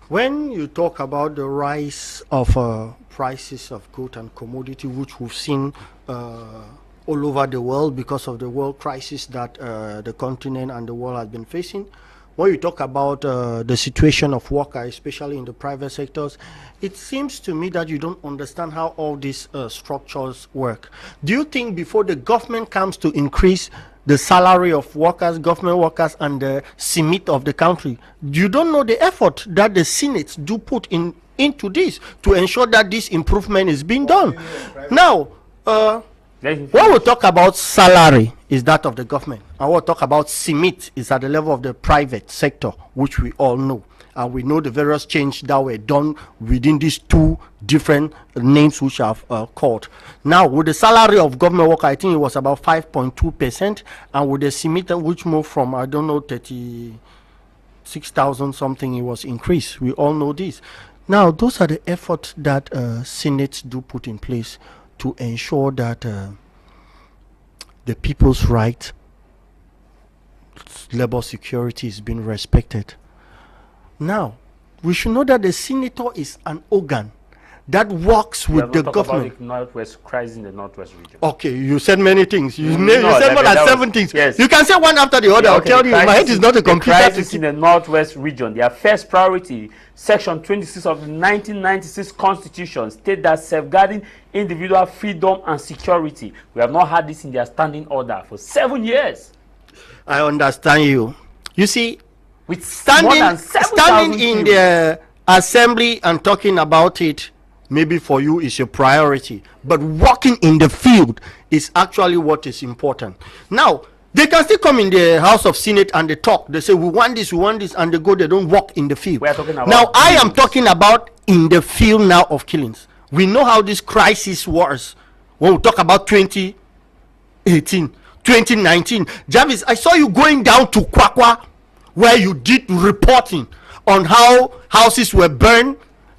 When you talk about the rise of prices of goods and commodity, which we've seen all over the world because of the world crisis that the continent and the world has been facing, when you talk about the situation of workers, especially in the private sectors, it seems to me that you don't understand how all these structures work. Do you think before the government comes to increase the salary of workers, government workers, and the CMIT of the country, you don't know the effort that the Senate do put into this to ensure that this improvement is being done? Now, when we talk about salary, is that of the government, and when we talk about CMIT, is at the level of the private sector, which we all know. and we know the various changes that were done within these two different names which I've called. Now, with the salary of government worker, I think it was about 5.2%, and with the CIMITA, which moved from, I don't know, 36,000 something, it was increased. We all know this. Now, those are the efforts that Senate do put in place to ensure that the people's right, labor security is being respected. Now, we should know that the senator is an organ that works with the government. About the Northwest crisis in the Northwest region. Okay, you said many things. You said more than 7 things. Yes. You can say one after the other. Yeah, I'll tell you, my head is not a computer. The crisis in the Northwest region, their first priority, Section 26 of the 1996 Constitution, state that safeguarding individual freedom and security. We have not had this in their standing order for 7 years. I understand you. You see, with standing in the assembly and talking about it, maybe for you is a priority, but working in the field is actually what is important. Now, they can still come in the House of Senate and they talk. They say, we want this, and they go, they don't work in the field. We are talking about now, I am talking about in the field now of killings. We know how this crisis was when we talk about 2018, 2019. Jarvis, I saw you going down to Kwakwa, where you did reporting on how houses were burned,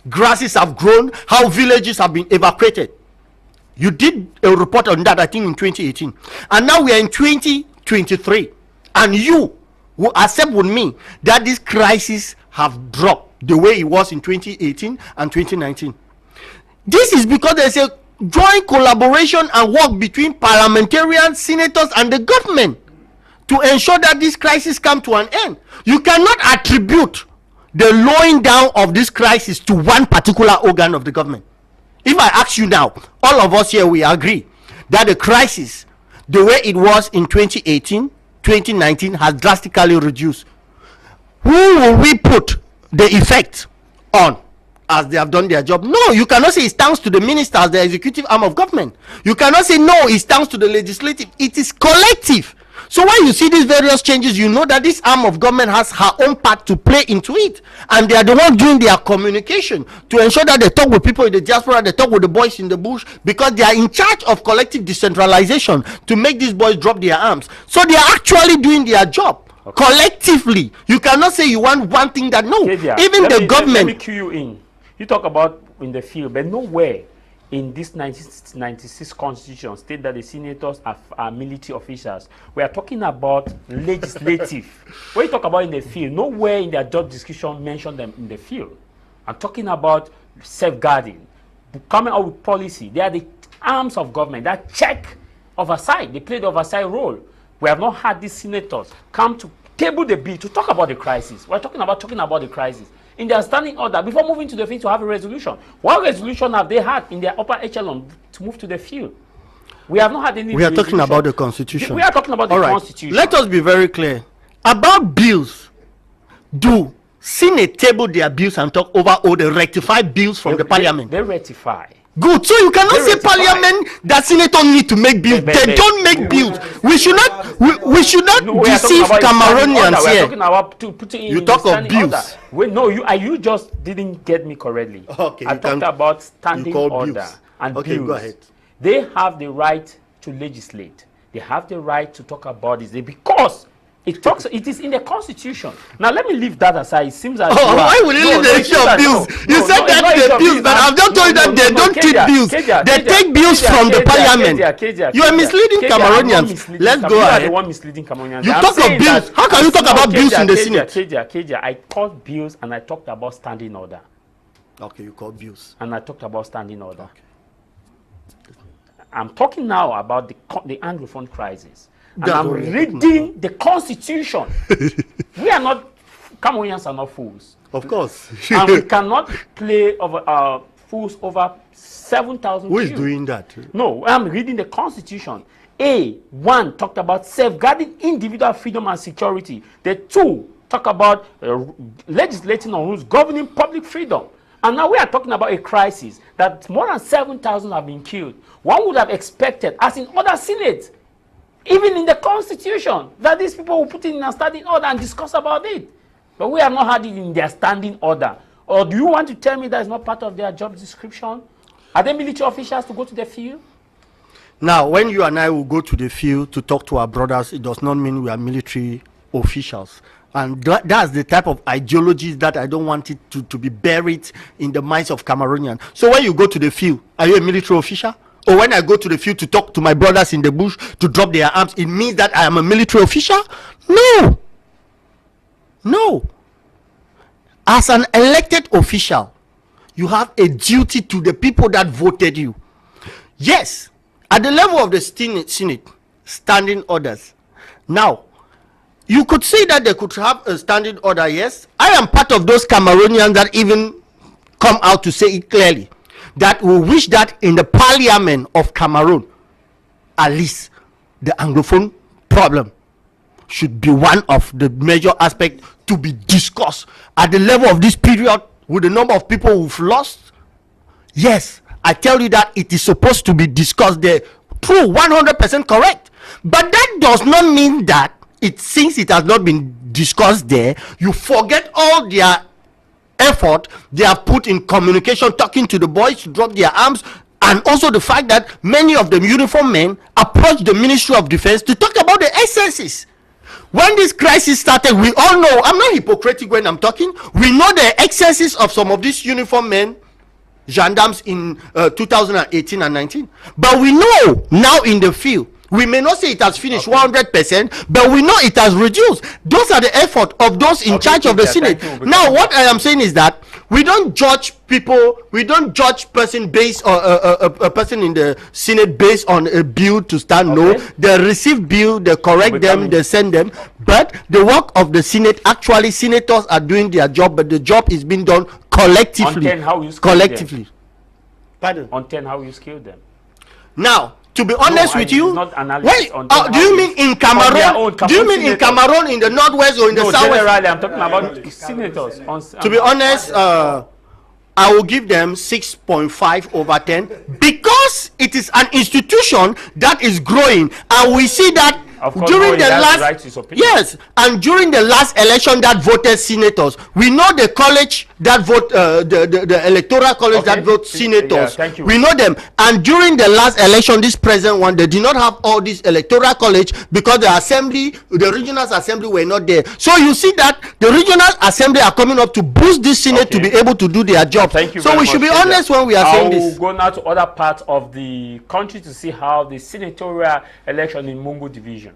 grasses have grown, how villages have been evacuated. You did a report on that, I think, in 2018. And now we are in 2023. And you will accept with me that this crisis have dropped the way it was in 2018 and 2019. This is because there's a joint collaboration and work between parliamentarians, senators, and the government to ensure that this crisis come to an end. You cannot attribute the lowering down of this crisis to one particular organ of the government. If I ask you now, all of us here, we agree that the crisis, the way it was in 2018, 2019, has drastically reduced. Who will we put the effect on as they have done their job? No, you cannot say it's thanks to the ministers, the executive arm of government. You cannot say no, it's thanks to the legislative. It is collective. So when you see these various changes, you know that this arm of government has her own part to play into it, and they are the ones doing their communication to ensure that they talk with people in the diaspora, they talk with the boys in the bush, because they are in charge of collective decentralization to make these boys drop their arms. So they are actually doing their job collectively. You cannot say you want one thing that no. Kedia, even the government. Let me cue you in. You talk about in the field, but nowhere in this 1996 Constitution state that the senators are military officials. We are talking about legislative. When you talk about in the field, nowhere in their job description mention them in the field. I'm talking about safeguarding, coming out with policy. They are the arms of government that check oversight. They play the oversight role. We have not had these senators come to table the bill to talk about the crisis. We're talking about the crisis in their standing order before moving to the field to have a resolution. What resolution have they had in their upper echelon to move to the field? We have not had any. We are talking about the Constitution. We are talking about the Constitution. Let us be very clear about bills. Do Senate table their bills and talk over all the rectified bills from the Parliament? They rectify. Good. So you cannot say Parliament that Senator need to make bills. They don't make bills. We should not deceive Cameroonians here. You talk of bills. Wait, no, you just didn't get me correctly. Okay, I talked about standing order and okay, bills. Go ahead. They have the right to legislate. They have the right to talk about this because it is in the Constitution. Now let me leave that aside. It seems like why will you leave the issue of bills? You said that the bills, but I've just told you that they don't take bills. They take bills from the Parliament. You are misleading Cameroonians. Let's go ahead. You are the one misleading Cameroonians. You talk of bills. How can you talk about bills in the Senate? Kedia, I called bills and I talked about standing order. Okay, you called bills. And I talked about standing order. Okay. I'm talking now about the Anglophone crisis. And I'm reading the Constitution. We are not, Cameroonians are not fools. Of course. And we cannot play over fools over 7,000 Who is doing that? No, I'm reading the Constitution. A1 talked about safeguarding individual freedom and security. The 2 talk about legislating on rules governing public freedom. And now we are talking about a crisis that more than 7,000 have been killed. One would have expected, as in other senates, even in the Constitution, that these people will put it in a standing order and discuss about it. But we have not had it in their standing order. Or do you want to tell me that is not part of their job description? Are they military officials to go to the field? Now, when you and I will go to the field to talk to our brothers, it does not mean we are military officials. And that's the type of ideologies that I don't want it to be buried in the minds of Cameroonians. So when you go to the field, are you a military official? Or when I go to the field to talk to my brothers in the bush to drop their arms, it means that I am a military official? No. No. As an elected official, you have a duty to the people that voted you. Yes, at the level of the Senate, standing orders. Now, you could say that they could have a standing order, yes. I am part of those Cameroonians that even come out to say it clearly, that we wish that in the parliament of Cameroon, at least the Anglophone problem should be one of the major aspects to be discussed at the level of this period with the number of people who've lost. Yes, I tell you that it is supposed to be discussed there. True, 100% correct. But that does not mean that since it has not been discussed there, you forget all their effort they have put in communication, talking to the boys to drop their arms, and also the fact that many of the uniformed men approached the Ministry of Defense to talk about the excesses. When this crisis started, we all know, I'm not hypocritical when I'm talking, we know the excesses of some of these uniformed men, gendarmes in 2018 and 19. But we know now in the field, we may not say it has finished 100%, but we know it has reduced. Those are the effort of those in charge of the Senate. Now, what I am saying is that we don't judge people, we don't judge person based on a person in the Senate based on a bill to stand. No, they receive bill, they correct them, they send them. But the work of the Senate, actually senators are doing their job, but the job is being done collectively. On 10, how you collectively. Them? Pardon? On 10, how you scale them? Now, to be honest with you, wait, do you mean in Cameroon? Do you mean in Cameroon, in the northwest or in the southwest? Generally, I'm talking about senators. To be honest, I will give them 6.5 over 10 because it is an institution that is growing, and we see that during the last and during the last election that voted senators, we know the college that vote the electoral college that vote senators, we know them. And during the last election, this present one, they did not have all this electoral college because the assembly, the regional assembly were not there. So you see that the regional assembly are coming up to boost this senate to be able to do their job. So we should be honest when we are saying this. We'll go now to other parts of the country to see how the senatorial election in Mungu division.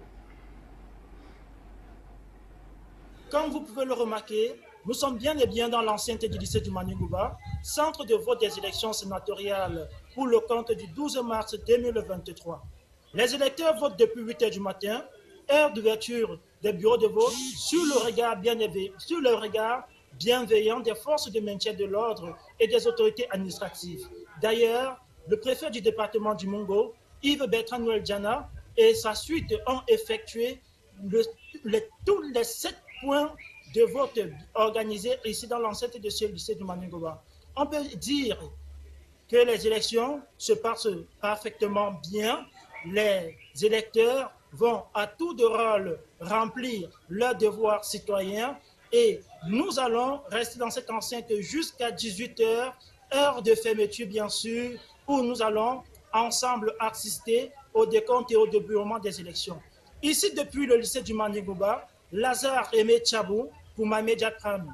Comme vous pouvez le remarquer, nous sommes bien et bien dans l'enceinte du lycée du Maningouba, centre de vote des élections sénatoriales pour le compte du 12 mars 2023. Les électeurs votent depuis 8 h du matin, heure d'ouverture des bureaux de vote, sur le regard bienveillant des forces de maintien de l'ordre et des autorités administratives. D'ailleurs, le préfet du département du Mongo, Yves Bertrand Noël-Diana, et sa suite ont effectué tous les 7 points de vote organisés ici dans l'enceinte de ce lycée du Maningouba. On peut dire que les élections se passent parfaitement bien. Les électeurs vont à tour de rôle remplir leurs devoirs citoyens et nous allons rester dans cette enceinte jusqu'à 18 h, heure de fermeture bien sûr, où nous allons ensemble assister au décompte et au déroulement des élections. Ici depuis le lycée du Maningouba, Lazare Aimé Tchabou pour ma média Prime.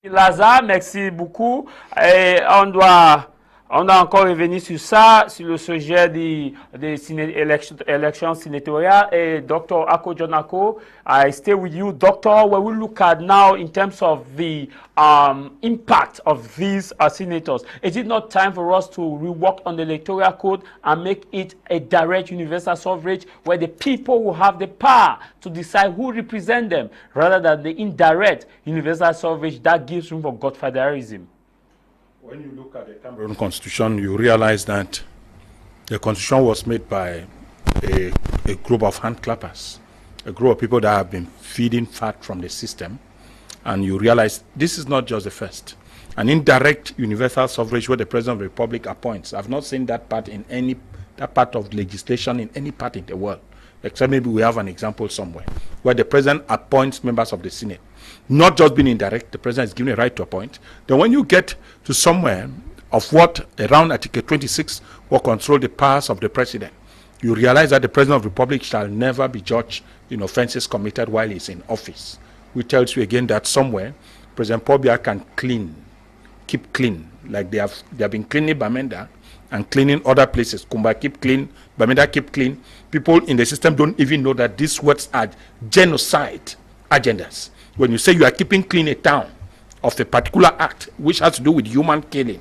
Lazare, merci beaucoup. Et on doit encore revenir sur ça, sur le sujet des élections sénatoriales. Et Dr. Ako Jonako, I stay with you. Doctor, when we look at now in terms of the impact of these senators, is it not time for us to rework on the electoral code and make it a direct universal suffrage where the people will have the power to decide who represents them rather than the indirect universal suffrage that gives room for godfatherism? When you look at the Cameroon Constitution, you realize that the Constitution was made by a group of handclappers, a group of people that have been feeding fat from the system, and you realize this is not just the first. An indirect universal suffrage where the President of the Republic appoints. I've not seen that part in that part of legislation in any part in the world. except maybe we have an example somewhere, where the president appoints members of the Senate. Not just being indirect, the president is given a right to appoint. Then when you get to somewhere of what around Article 26 will control the powers of the president, you realize that the president of the republic shall never be judged in offenses committed while he's in office. Which tells you again that somewhere President Pobia can keep clean, like they have been cleaning Bamenda and cleaning other places. Kumba keep clean, Bamenda keep clean. People in the system don't even know that these words are genocide agendas. When you say you are keeping clean a town of a particular act which has to do with human killing,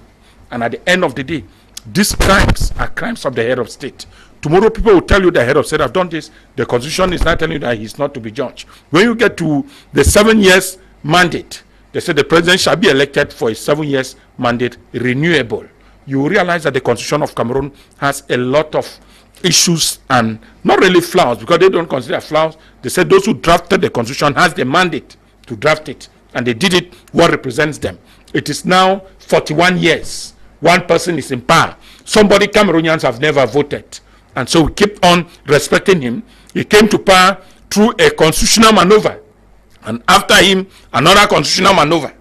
and at the end of the day, these crimes are crimes of the head of state. Tomorrow people will tell you the head of state have done this. The constitution is not telling you that he's not to be judged. When you get to the 7 years mandate, they say the president shall be elected for a 7 years mandate renewable. You realize that the constitution of Cameroon has a lot of issues and not really flaws, because they don't consider flaws. They said those who drafted the constitution has the mandate to draft it, and they did it what represents them. It is now 41 years. One person is in power. Somebody Cameroonians have never voted. And so we keep on respecting him. He came to power through a constitutional maneuver. And after him, another constitutional maneuver.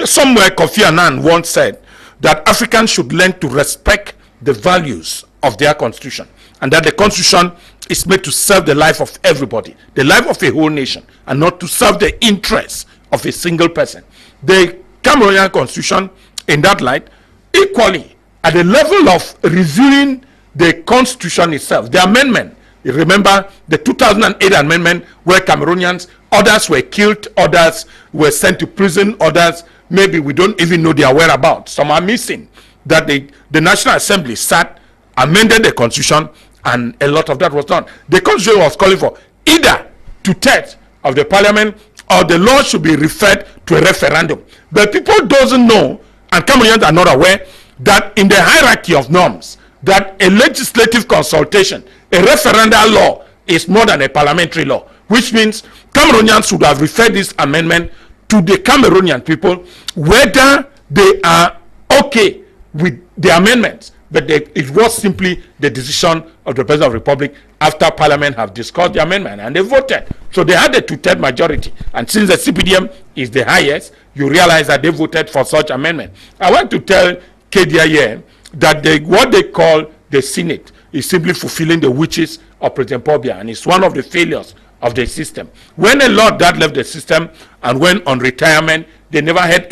Somewhere Kofi Annan once said that Africans should learn to respect the values of their constitution, and that the constitution is made to serve the life of everybody, the life of a whole nation, and not to serve the interests of a single person. The Cameroonian constitution, in that light, equally at the level of reviewing the constitution itself, the amendment. You remember the 2008 amendment where Cameroonians, others were killed, others were sent to prison, others maybe we don't even know their whereabouts. Some are missing. That the National Assembly sat, amended the constitution, and a lot of that was done. The constitution was calling for either 2/3 of the parliament or the law should be referred to a referendum. But people doesn't know, and Cameroonians are not aware, that in the hierarchy of norms, that a legislative consultation, a referendum law, is more than a parliamentary law, which means Cameroonians should have referred this amendment to the Cameroonian people, whether they are okay with the amendments. But it was simply the decision of the President of the Republic after Parliament have discussed the amendment, and they voted. So they had a 2/3 majority. And since the CPDM is the highest, you realize that they voted for such amendment. I want to tell Kedia here that what they call the Senate is simply fulfilling the wishes of President Pobia, and it's one of the failures of the system. When a lot that left the system and went on retirement, they never had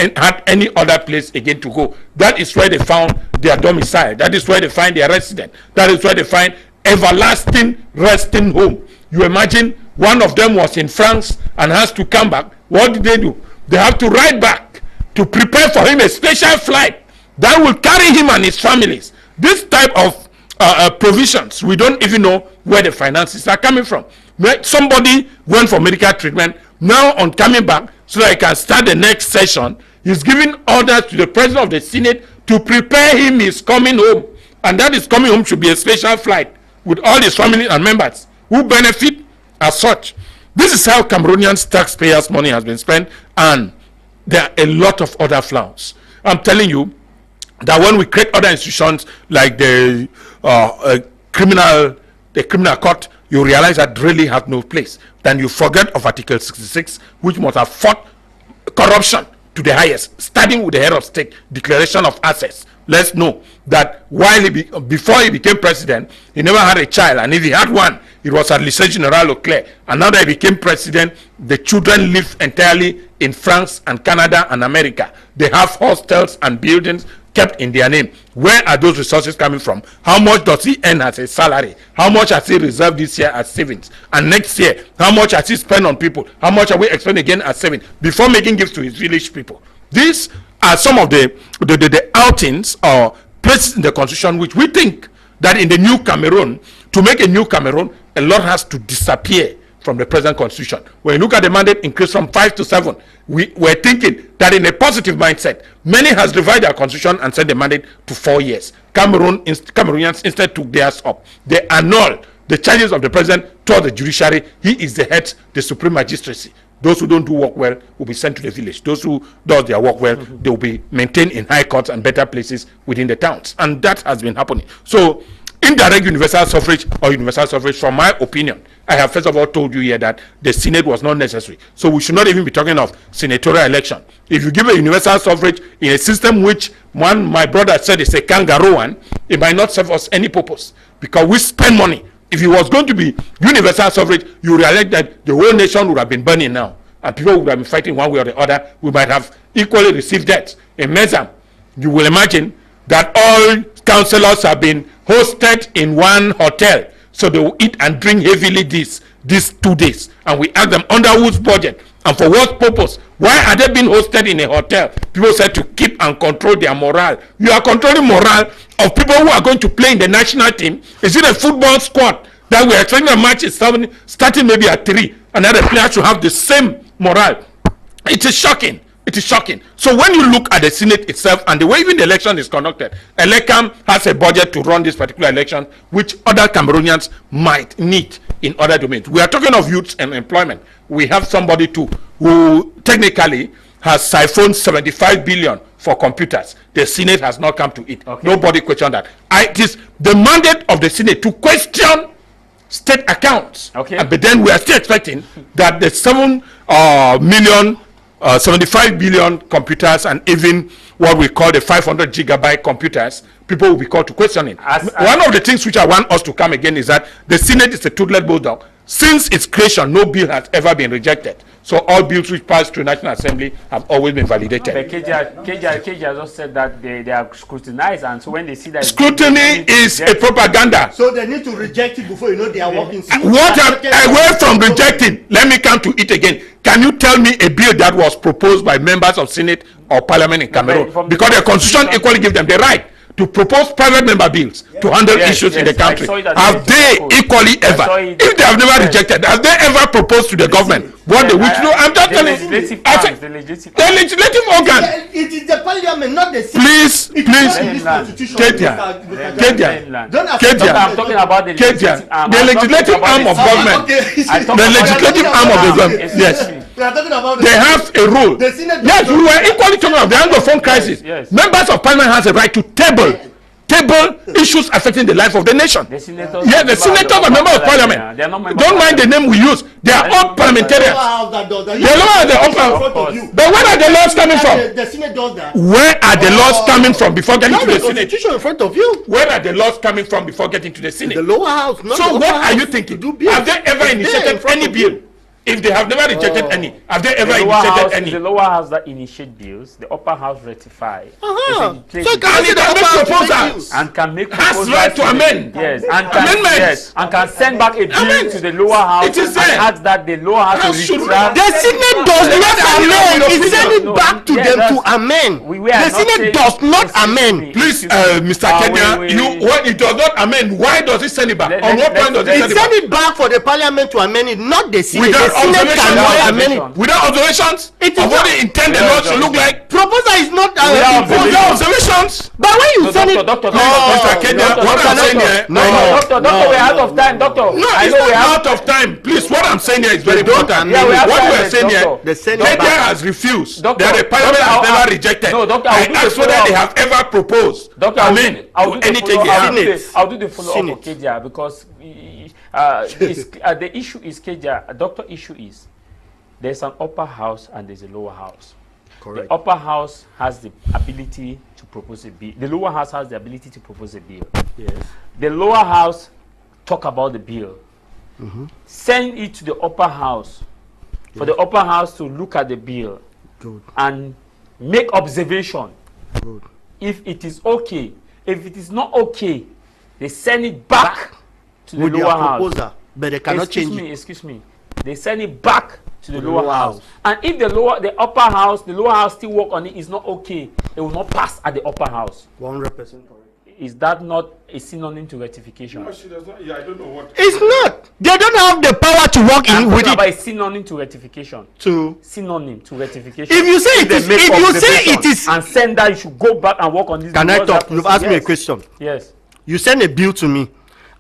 any other place again to go. That is where they found their domicile. That is where they find their resident. That is where they find everlasting resting home. You imagine one of them was in France and has to come back. What did they do? They have to ride back to prepare for him a special flight that will carry him and his families. This type of provisions, we don't even know where the finances are coming from. Somebody went for medical treatment. Now on coming back, so that he can start the next session, he's giving orders to the president of the Senate to prepare him his coming home. And that his coming home should be a special flight with all his family and members who benefit as such. This is how Cameroonians taxpayers' money has been spent, and there are a lot of other flaws. I'm telling you that when we create other institutions like the criminal court, you realize that really has no place. Then you forget of Article 66, which must have fought corruption to the highest, starting with the head of state, declaration of assets. Let's know that before he became president, he never had a child, and if he had one, it was at Lycée Général Leclerc. And now that he became president, the children live entirely in France and Canada and America. They have hostels and buildings kept in their name. Where are those resources coming from? How much does he earn as a salary? How much has he reserved this year as savings? And next year, how much has he spent on people? How much are we expending again as savings before making gifts to his village people? These are some of the outings or places in the constitution which we think that in the new Cameroon, to make a new Cameroon, a lot has to disappear from the present constitution. When you look at the mandate increase from 5 to 7, we're thinking that in a positive mindset, many has divided their constitution and set the mandate to 4 years. Cameroonians instead took theirs up. They annulled the charges of the president toward the judiciary. He is the head, the supreme magistracy. Those who don't do work well will be sent to the village. Those who do their work well, they will be maintained in high courts and better places within the towns. And that has been happening. So indirect universal suffrage or universal suffrage, from my opinion, I have first of all told you here that the Senate was not necessary. So we should not even be talking of senatorial election. If you give a universal suffrage in a system which my brother said is a kangaroo one, it might not serve us any purpose because we spend money. If it was going to be universal suffrage, you realize that the whole nation would have been burning now. And people would have been fighting one way or the other. We might have equally received deaths. In Mezam, you will imagine that all councillors have been hosted in one hotel. So they will eat and drink heavily these 2 days. And we ask them under whose budget and for what purpose? Why are they being hosted in a hotel? People said to keep and control their morale. You are controlling morale of people who are going to play in the national team. Is it a football squad that we are expecting a match is starting maybe at 3 and then the players should have the same morale? It is shocking. It is shocking. So when you look at the Senate itself and the way even the election is conducted, Elecam has a budget to run this particular election, which other Cameroonians might need in other domains. We are talking of youth and employment. We have somebody too who technically has siphoned 75 billion for computers. The Senate has not come to it. Okay. Nobody questioned that. It is the mandate of the Senate to question state accounts. Okay. But then we are still expecting that the 75 billion computers and even what we call the 500 gigabyte computers, people will be called to question it. One of the things which I want us to come again is that the Senate is a toothless bulldog. Since its creation, no bill has ever been rejected. So all bills which pass through National Assembly have always been validated. But Kedia just said that they are scrutinized, and so when they see that scrutiny is a propaganda. So they need to reject it before you know they are working. Away from rejecting, let me come to it again. Can you tell me a bill that was proposed by members of Senate or Parliament in Cameroon? Because the Constitution equally gives them the right to propose private member bills to handle issues in the country. Have they equally ever, if they have never rejected, have they ever proposed to the government what they wish to do? I'm just telling you, the legislative organ. It is the Parliament, not the Senate. Please, Kedia, I'm talking about the legislative arm. The legislative arm of government. The legislative arm of the government. Yes. They have a rule. Yes, we were equally talking about the Anglophone crisis. Members of Parliament has a right to table issues affecting the life of the nation. The senators are members of Parliament. Don't mind the name we use. They are all parliamentarians. The law are the upper. But where are the laws coming from? The Senate does that. Where are the laws coming from before getting to the Senate? Constitution in front of you. Where are the laws coming from before getting to the Senate? The lower house. So what are you thinking? Have they ever initiated any bill? If they have never rejected any, have they ever initiated any? The lower house that initiate bills, the upper house ratify. So can it make proposals? And can make proposals. Has right to amend. Yes, and can send back a bill to the lower house. It is and ask that the lower house to retract. The Senate does not amend. It send it back to them to amend. The Senate does not amend. Please, Mr. Kedia, when it does not amend, why does it send it back? On what point does it send it back? It send it back for the Parliament to amend it, not the Senate. Without observations of what they intend the law to look like. Proposal is not without observations. But when you send it, Mr. Kedia, what I'm saying here, Doctor, we're out of time, Doctor. No, it's not out of time. Please, what I'm saying here is very important. What we're saying here, Kedia has refused. That the Parliament has never rejected. I asked whether they have ever proposed. I'll do the follow-up for Kedia because the issue is Kedia. Doctor issue is there's an upper house and there's a lower house. Correct. The upper house has the ability to propose a bill. The lower house has the ability to propose a bill. Yes. The lower house talk about the bill. Send it to the upper house for the upper house to look at the bill. Good. And make observation. Good. If it is okay. If it is not okay, they send it back to the lower house. But they cannot change it. Excuse me. They send it back to the lower house. And if the upper house, the lower house still work on it, is not okay, it will not pass at the upper house. 100% correct. Is that not a synonym to rectification? No, she does not. Yeah, I don't know what. It's not. They don't have the power to work in with it. About a synonym to rectification. Synonym to rectification. If you say it is, and send that, you should go back and work on this. Can I talk? You've asked me a question. Yes. You send a bill to me.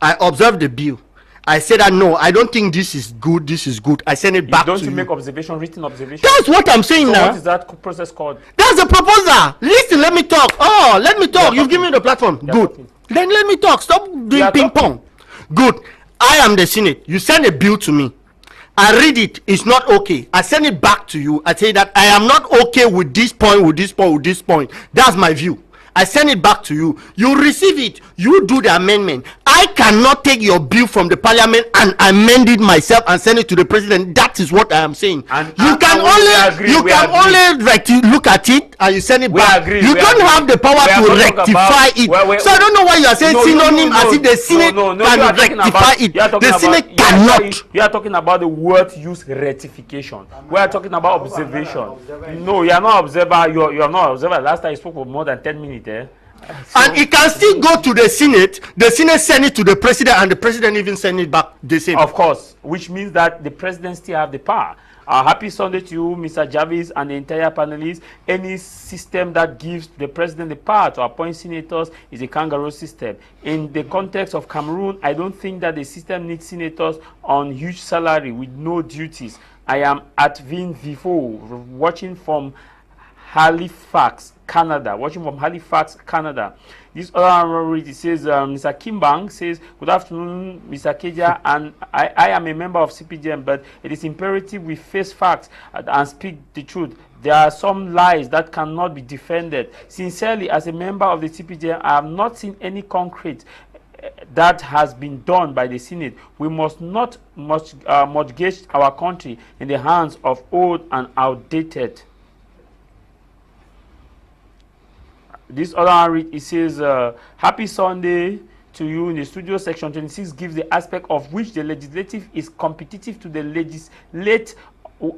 I observe the bill. I said that no, I don't think this is good. This is good. I send it back to you. Don't you make observation, written observation? That's what I'm saying now. What is that process called? That's the proposal. Listen, let me talk. Oh, let me talk. You've given me the platform. Good. Then let me talk. Stop doing ping pong. Good. I am the Senate. You send a bill to me. I read it. It's not okay. I send it back to you. I say that I am not okay with this point, with this point, with this point. That's my view. I send it back to you. You receive it. You do the amendment. I cannot take your bill from the parliament and amend it myself and send it to the president. That is what I am saying. You can only look at it and you send it back. You don't have the power to rectify it. So I don't know why you are saying synonym as if the Senate can rectify it. The Senate cannot. You are talking about the word use rectification. We are talking about observation. No, you are not observer. You are not observer. Last time you spoke for more than 10 minutes. And it can still go to the Senate send it to the president, and the president even send it back the same. Of course, which means that the president still have the power. Happy Sunday to you, Mr. Jarvis, and the entire panelists. Any system that gives the president the power to appoint senators is a kangaroo system. In the context of Cameroon, I don't think that the system needs senators on huge salary with no duties. I am at Vin Vivo, watching from Halifax, Canada. This other read, says, Mr. Kimbang says, good afternoon, Mr. Kedia, and I am a member of CPGM, but it is imperative we face facts and speak the truth. There are some lies that cannot be defended. Sincerely, as a member of the CPGM, I have not seen any concrete that has been done by the Senate. We must not mortgage our country in the hands of old and outdated. This other read, it says, happy Sunday to you in the studio. Section 26 gives the aspect of which the legislative is competitive to the legislate,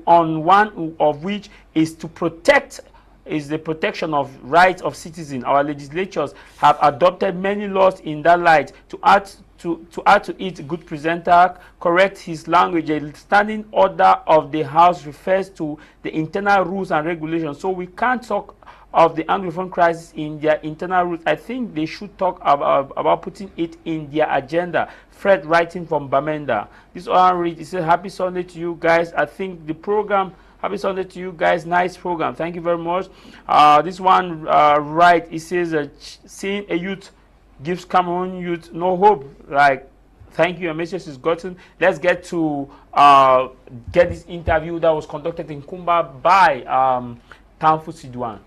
on one of which is to protect the protection of rights of citizens. Our legislatures have adopted many laws in that light. To add to it, good presenter, correct his language. A standing order of the House refers to the internal rules and regulations. So we can't talk of the Anglophone crisis in their internal rules. I think they should talk about putting it in their agenda. Fred writing from Bamenda. This one read, it says, happy Sunday to you guys. I think the program, happy Sunday to you guys. Nice program. Thank you very much. This one right, it says, seeing a youth gives Cameroon youth no hope. Like, thank you. Your message is gotten. Let's get to get this interview that was conducted in Kumba by Tah Mai Jarvis.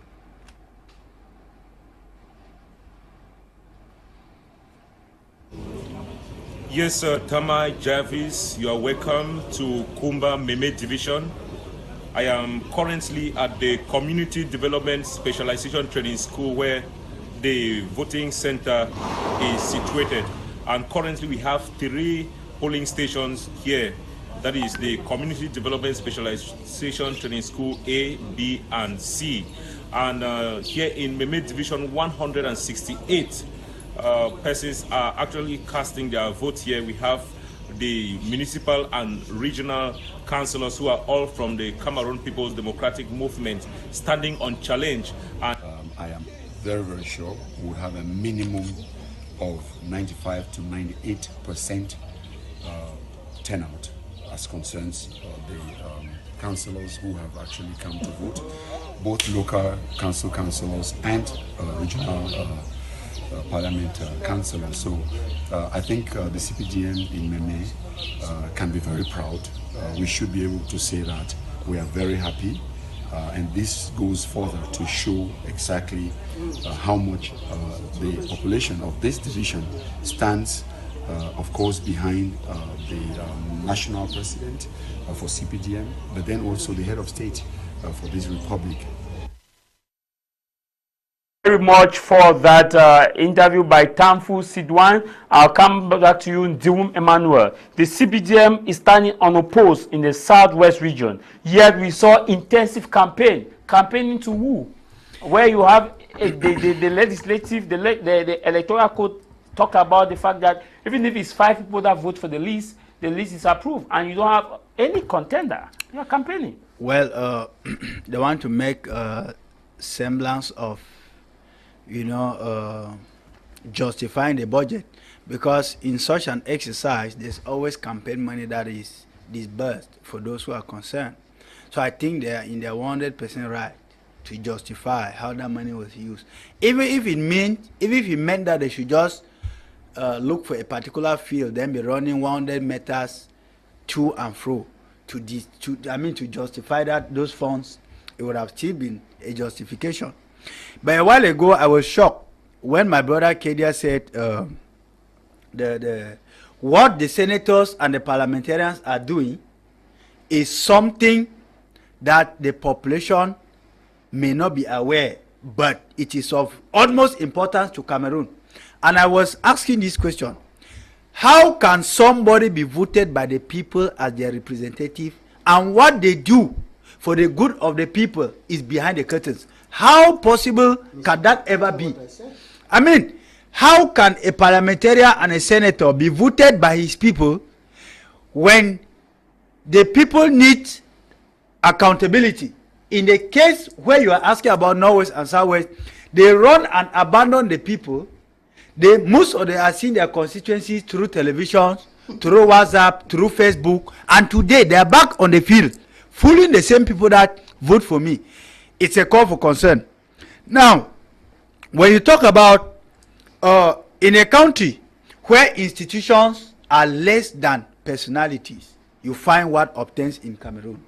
Yes, Tah Mai Jarvis, you are welcome to Kumba Meme Division. I am currently at the Community Development Specialization Training School where the voting center is situated. And currently we have 3 polling stations here. That is the Community Development Specialization Training School A, B, and C. And here in Meme Division 168, persons are actually casting their vote here. We have the municipal and regional councillors who are all from the Cameroon People's Democratic Movement standing on challenge. And I am very, very sure we'll have a minimum of 95 to 98% turnout as concerns the councillors who have actually come to vote, both local councillors and regional parliament councillors. So I think the CPGM in Meme can be very proud. We should be able to say that we are very happy, and this goes further to show exactly how much the population of this division stands, of course, behind the national president for CPGM, but then also the head of state for this republic. Very much for that interview by Tah Mai Jarvis. I'll come back to you, Ndiwum Emmanuel. The CPGM is standing unopposed in the southwest region, yet we saw intensive campaigning to who? Where you have the legislative, the electoral code talk about the fact that even if it's 5 people that vote for the list is approved, and you don't have any contender. You are campaigning. Well, they want to make semblance of, justifying the budget, because in such an exercise there's always campaign money that is disbursed for those who are concerned. So I think they are in their 100% right to justify how that money was used, even if it meant that they should just look for a particular field, then be running 100 meters to and fro to justify that those funds, it would have still been a justification. But a while ago, I was shocked when my brother Kedia said what the senators and the parliamentarians are doing is something that the population may not be aware, but it is of utmost importance to Cameroon. And I was asking this question: how can somebody be voted by the people as their representative, and what they do for the good of the people is behind the curtains? How possible can that ever be? I mean, how can a parliamentarian and a senator be voted by his people when the people need accountability? In the case where you are asking about Northwest and Southwest, they run and abandon the people. Most of them are seeing their constituencies through television, through WhatsApp, through Facebook, and today they are back on the field, fooling the same people that vote for me. It's a call for concern. Now, when you talk about in a country where institutions are less than personalities, you find what obtains in Cameroon.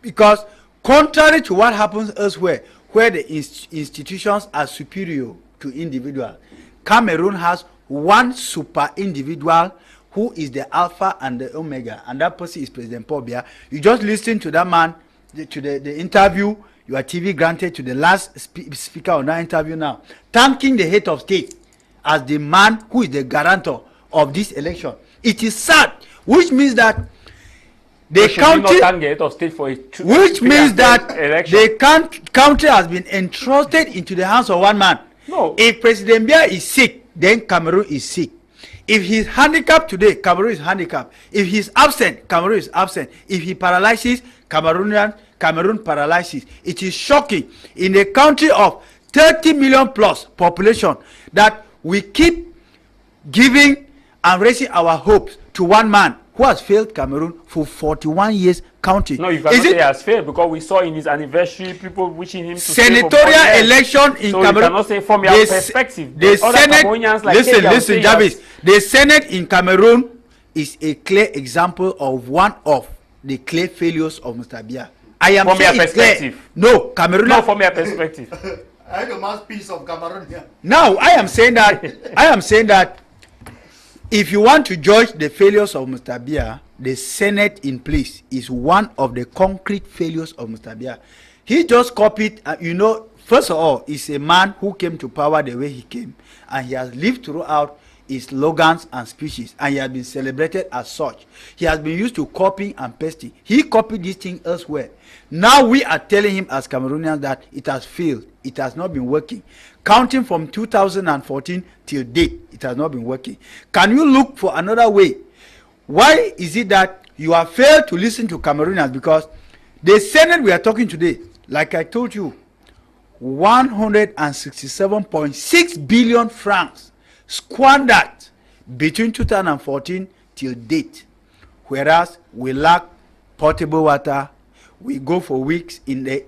Because contrary to what happens elsewhere, where the institutions are superior to individuals, Cameroon has one super individual who is the alpha and the omega, and that person is President Paul Biya. You just listen to that man, to the interview. You are TV granted to the last speaker on that interview now, thanking the head of state as the man who is the guarantor of this election. It is sad, which means that the country, which means that the country has been entrusted into the hands of one man. No. If President Biya is sick, then Cameroon is sick. If he's handicapped today, Cameroon is handicapped. If he's absent, Cameroon is absent. If he paralyzes, Cameroon paralyzes. It is shocking in a country of 30 million plus population that we keep giving and raising our hopes to one man who has failed Cameroon for 41 years counting. No, you cannot say he has failed, because we saw in his anniversarial people wishing him to senatorial election in so Cameroon. You cannot say from your perspective. The Senate, like listen, Jarvis. The Senate in Cameroon is a clear example of one of the clear failures of Mr. Biya. I am from saying your perspective. Clear. No, Cameroon. No, from your perspective. I am the mouthpiece of Cameroon here. Now, I am saying that if you want to judge the failures of Mr. Biya, the Senate in place is one of the concrete failures of Mr. Biya. He just copied, first of all, he's a man who came to power the way he came, and he has lived throughout his slogans and speeches, and he has been celebrated as such. He has been used to copying and pasting. He copied this thing elsewhere. Now we are telling him as Cameroonians that it has failed. It has not been working. Counting from 2014 till date, it has not been working. Can you look for another way? Why is it that you have failed to listen to Cameroonians? Because the Senate we are talking today, like I told you, 167.6 billion francs squandered between 2014 till date, whereas we lack potable water. We go for weeks in a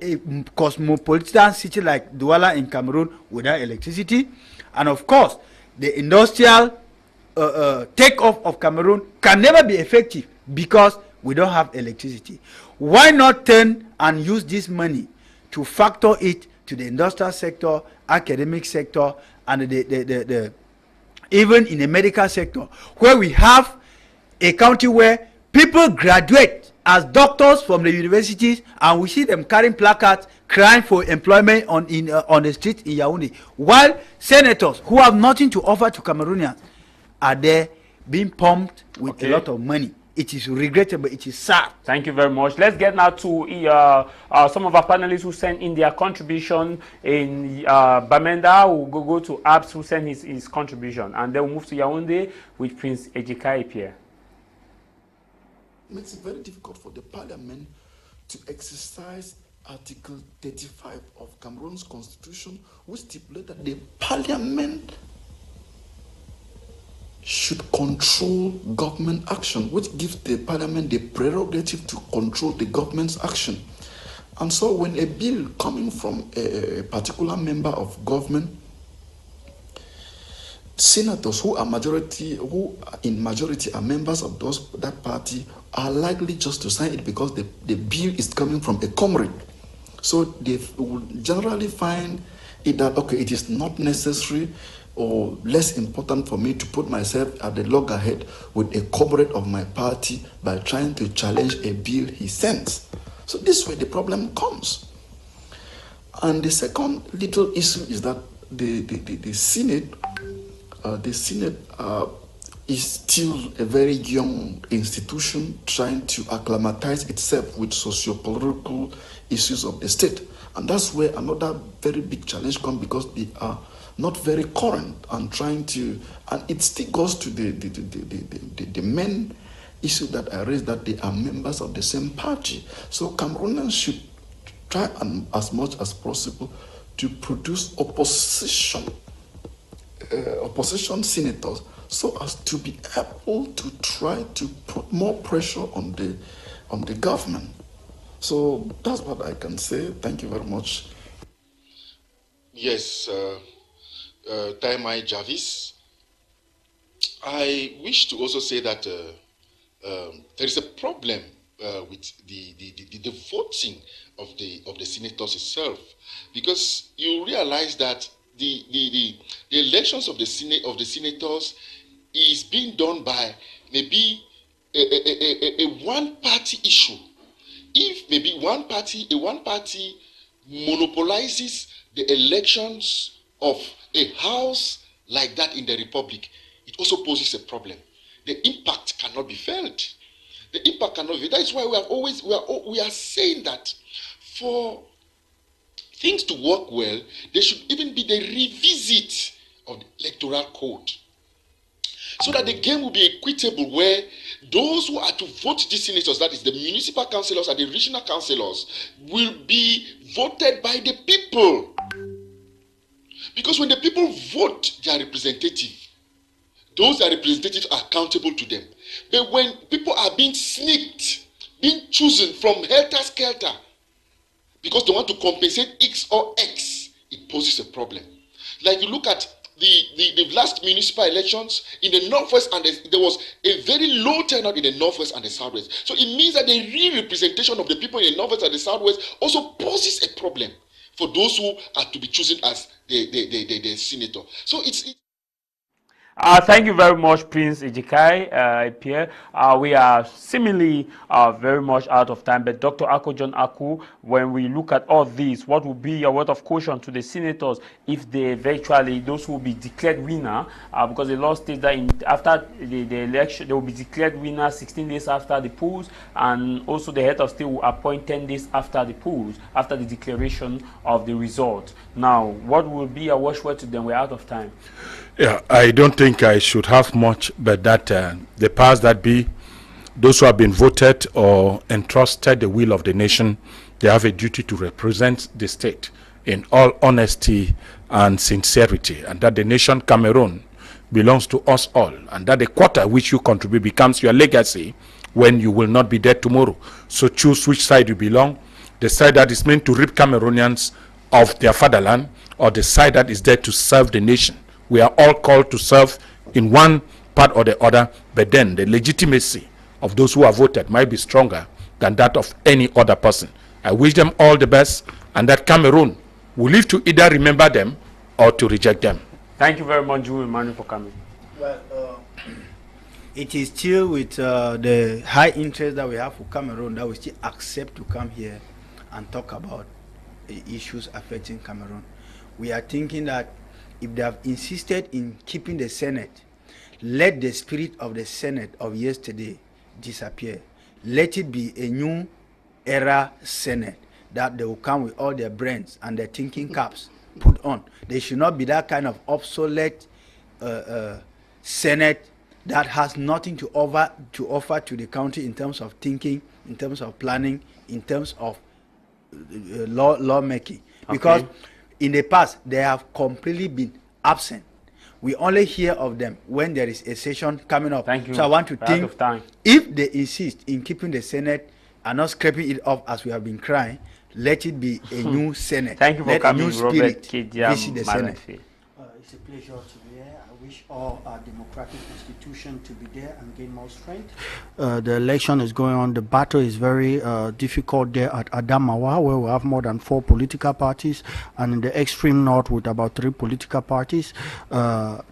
cosmopolitan city like Douala in Cameroon without electricity. And of course, the industrial takeoff of Cameroon can never be effective because we don't have electricity. Why not turn and use this money to factor it to the industrial sector, academic sector, and the even in the medical sector, where we have a country where people graduate as doctors from the universities, and we see them carrying placards crying for employment on the street in Yaoundé, while senators who have nothing to offer to Cameroonians are there being pumped with a lot of money. It is regrettable. It is sad. Thank you very much. Let's get now to some of our panelists who sent in their contribution. In Bamenda, we'll go to Abs, who sent his contribution, and then we'll move to Yaoundé with Prince Ejika Pierre. It makes it very difficult for the parliament to exercise Article 35 of Cameroon's constitution, which stipulates that the parliament should control government action, which gives the parliament the prerogative to control the government's action. And so when a bill coming from a particular member of government senators who are in majority are members of that party are likely just to sign it because the bill is coming from a comrade. So they will generally find it that, okay, it is not necessary or less important for me to put myself at the loggerhead with a comrade of my party by trying to challenge a bill he sends. So this way the problem comes. And the second little issue is that the Senate is still a very young institution trying to acclimatize itself with socio-political issues of the state. And that's where another very big challenge comes, because they are not very current and trying to, and it still goes to the main issue that I raised, that they are members of the same party. So Cameroonians should try as much as possible to produce opposition senators, so as to be able to try to put more pressure on the government. So that's what I can say. Thank you very much. Yes, Tah Mai Jarvis. I wish to also say that there is a problem with the voting of the senators itself, because you realize that the elections of the senators is being done by maybe a one-party issue. If maybe a one party monopolizes the elections of a house like that in the republic, it also poses a problem. The impact cannot be felt. The impact cannot be. That is why we are saying that for things to work well, there should even be the revisit of the electoral code, so that the game will be equitable, where those who are to vote these senators, that is the municipal councillors and the regional councillors, will be voted by the people. Because when the people vote their representative, those their representatives are accountable to them. But when people are being sneaked, being chosen from helter-skelter, because they want to compensate X or X, it poses a problem. Like you look at the last municipal elections in the Northwest, and there was a very low turnout in the Northwest and the Southwest. So it means that the real representation of the people in the Northwest and the Southwest also poses a problem for those who are to be chosen as the senator. So it's Thank you very much, Prince Ejikai, Pierre. We are seemingly very much out of time, but Dr. Ako John Aku, when we look at all these, what will be a word of caution to the senators if they eventually, those who will be declared winner, because the law states that after the election, they will be declared winner 16 days after the polls, and also the head of state will appoint 10 days after the polls, after the declaration of the result. Now, what will be a watchword to them? We're out of time. Yeah, I don't think I should have much, but that the powers that be, those who have been voted or entrusted the will of the nation, they have a duty to represent the state in all honesty and sincerity, and that the nation Cameroon belongs to us all, and that the quota which you contribute becomes your legacy when you will not be there tomorrow. So choose which side you belong, the side that is meant to rid Cameroonians of their fatherland, or the side that is there to serve the nation. We are all called to serve in one part or the other, but then the legitimacy of those who have voted might be stronger than that of any other person. I wish them all the best, and that Cameroon will live to either remember them or to reject them. Thank you very much, Ndiwum Emmanuel, for coming. Well, it is still with the high interest that we have for Cameroon that we still accept to come here and talk about the issues affecting Cameroon. We are thinking that if they have insisted in keeping the Senate, let the spirit of the Senate of yesterday disappear. Let it be a new era Senate, that they will come with all their brains and their thinking caps put on. They should not be that kind of obsolete Senate that has nothing to offer to the country in terms of thinking, in terms of planning, in terms of lawmaking. Because in the past, they have completely been absent. We only hear of them when there is a session coming up. Thank you. So I want to think, if they insist in keeping the Senate and not scraping it off as we have been crying, let it be a new Senate. Thank you for let coming, a new spirit Robert, Kedia visit the Senate. It's a pleasure to be here. I wish all our democratic institutions to be there and gain more strength. The election is going on. The battle is very difficult there at Adamawa, where we have more than 4 political parties, and in the extreme north with about 3 political parties. The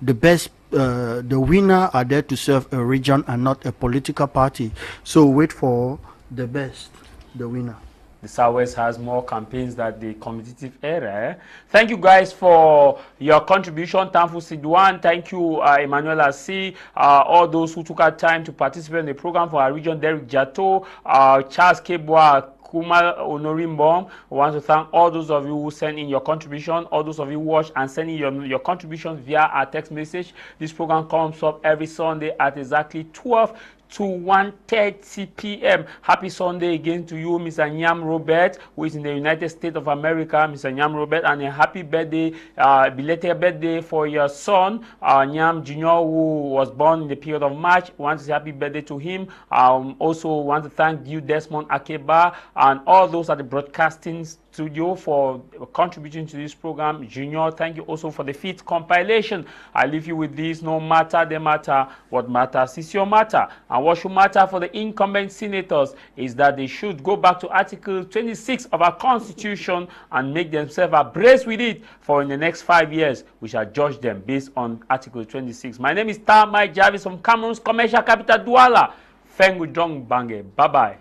winner are there to serve a region and not a political party. So wait for the best, the winner. The Southwest has more campaigns than the competitive area. Thank you guys for your contribution. Thank you, Sidwan. Thank you, Emmanuel Asi, all those who took out time to participate in the program for our region, Derek Jato, Charles Kebwa, Kuma Onorimbom. We want to thank all those of you who sent in your contribution, all those of you who watch and send in your contributions via our text message. This program comes up every Sunday at exactly 12 to 1:30 p.m. Happy Sunday again to you, Mr. Ndiwum Robert, who is in the United States of America. Mr. Ndiwum Robert, and a happy birthday, belated birthday for your son, Ndiwum Jr., who was born in the period of March. We want to say happy birthday to him. Also want to thank you, Desmond, Akeba, and all those at the broadcasting studio for contributing to this program. Junior, thank you also for the 5th compilation. I leave you with this: no matter the matter, what matters is your matter. And what should matter for the incumbent senators is that they should go back to Article 26 of our Constitution and make themselves abreast with it, for in the next 5 years we shall judge them based on Article 26. My name is Tah Mai Jarvis from Cameroon's commercial capital, Douala. Fengu Dong Bange. Bye-bye.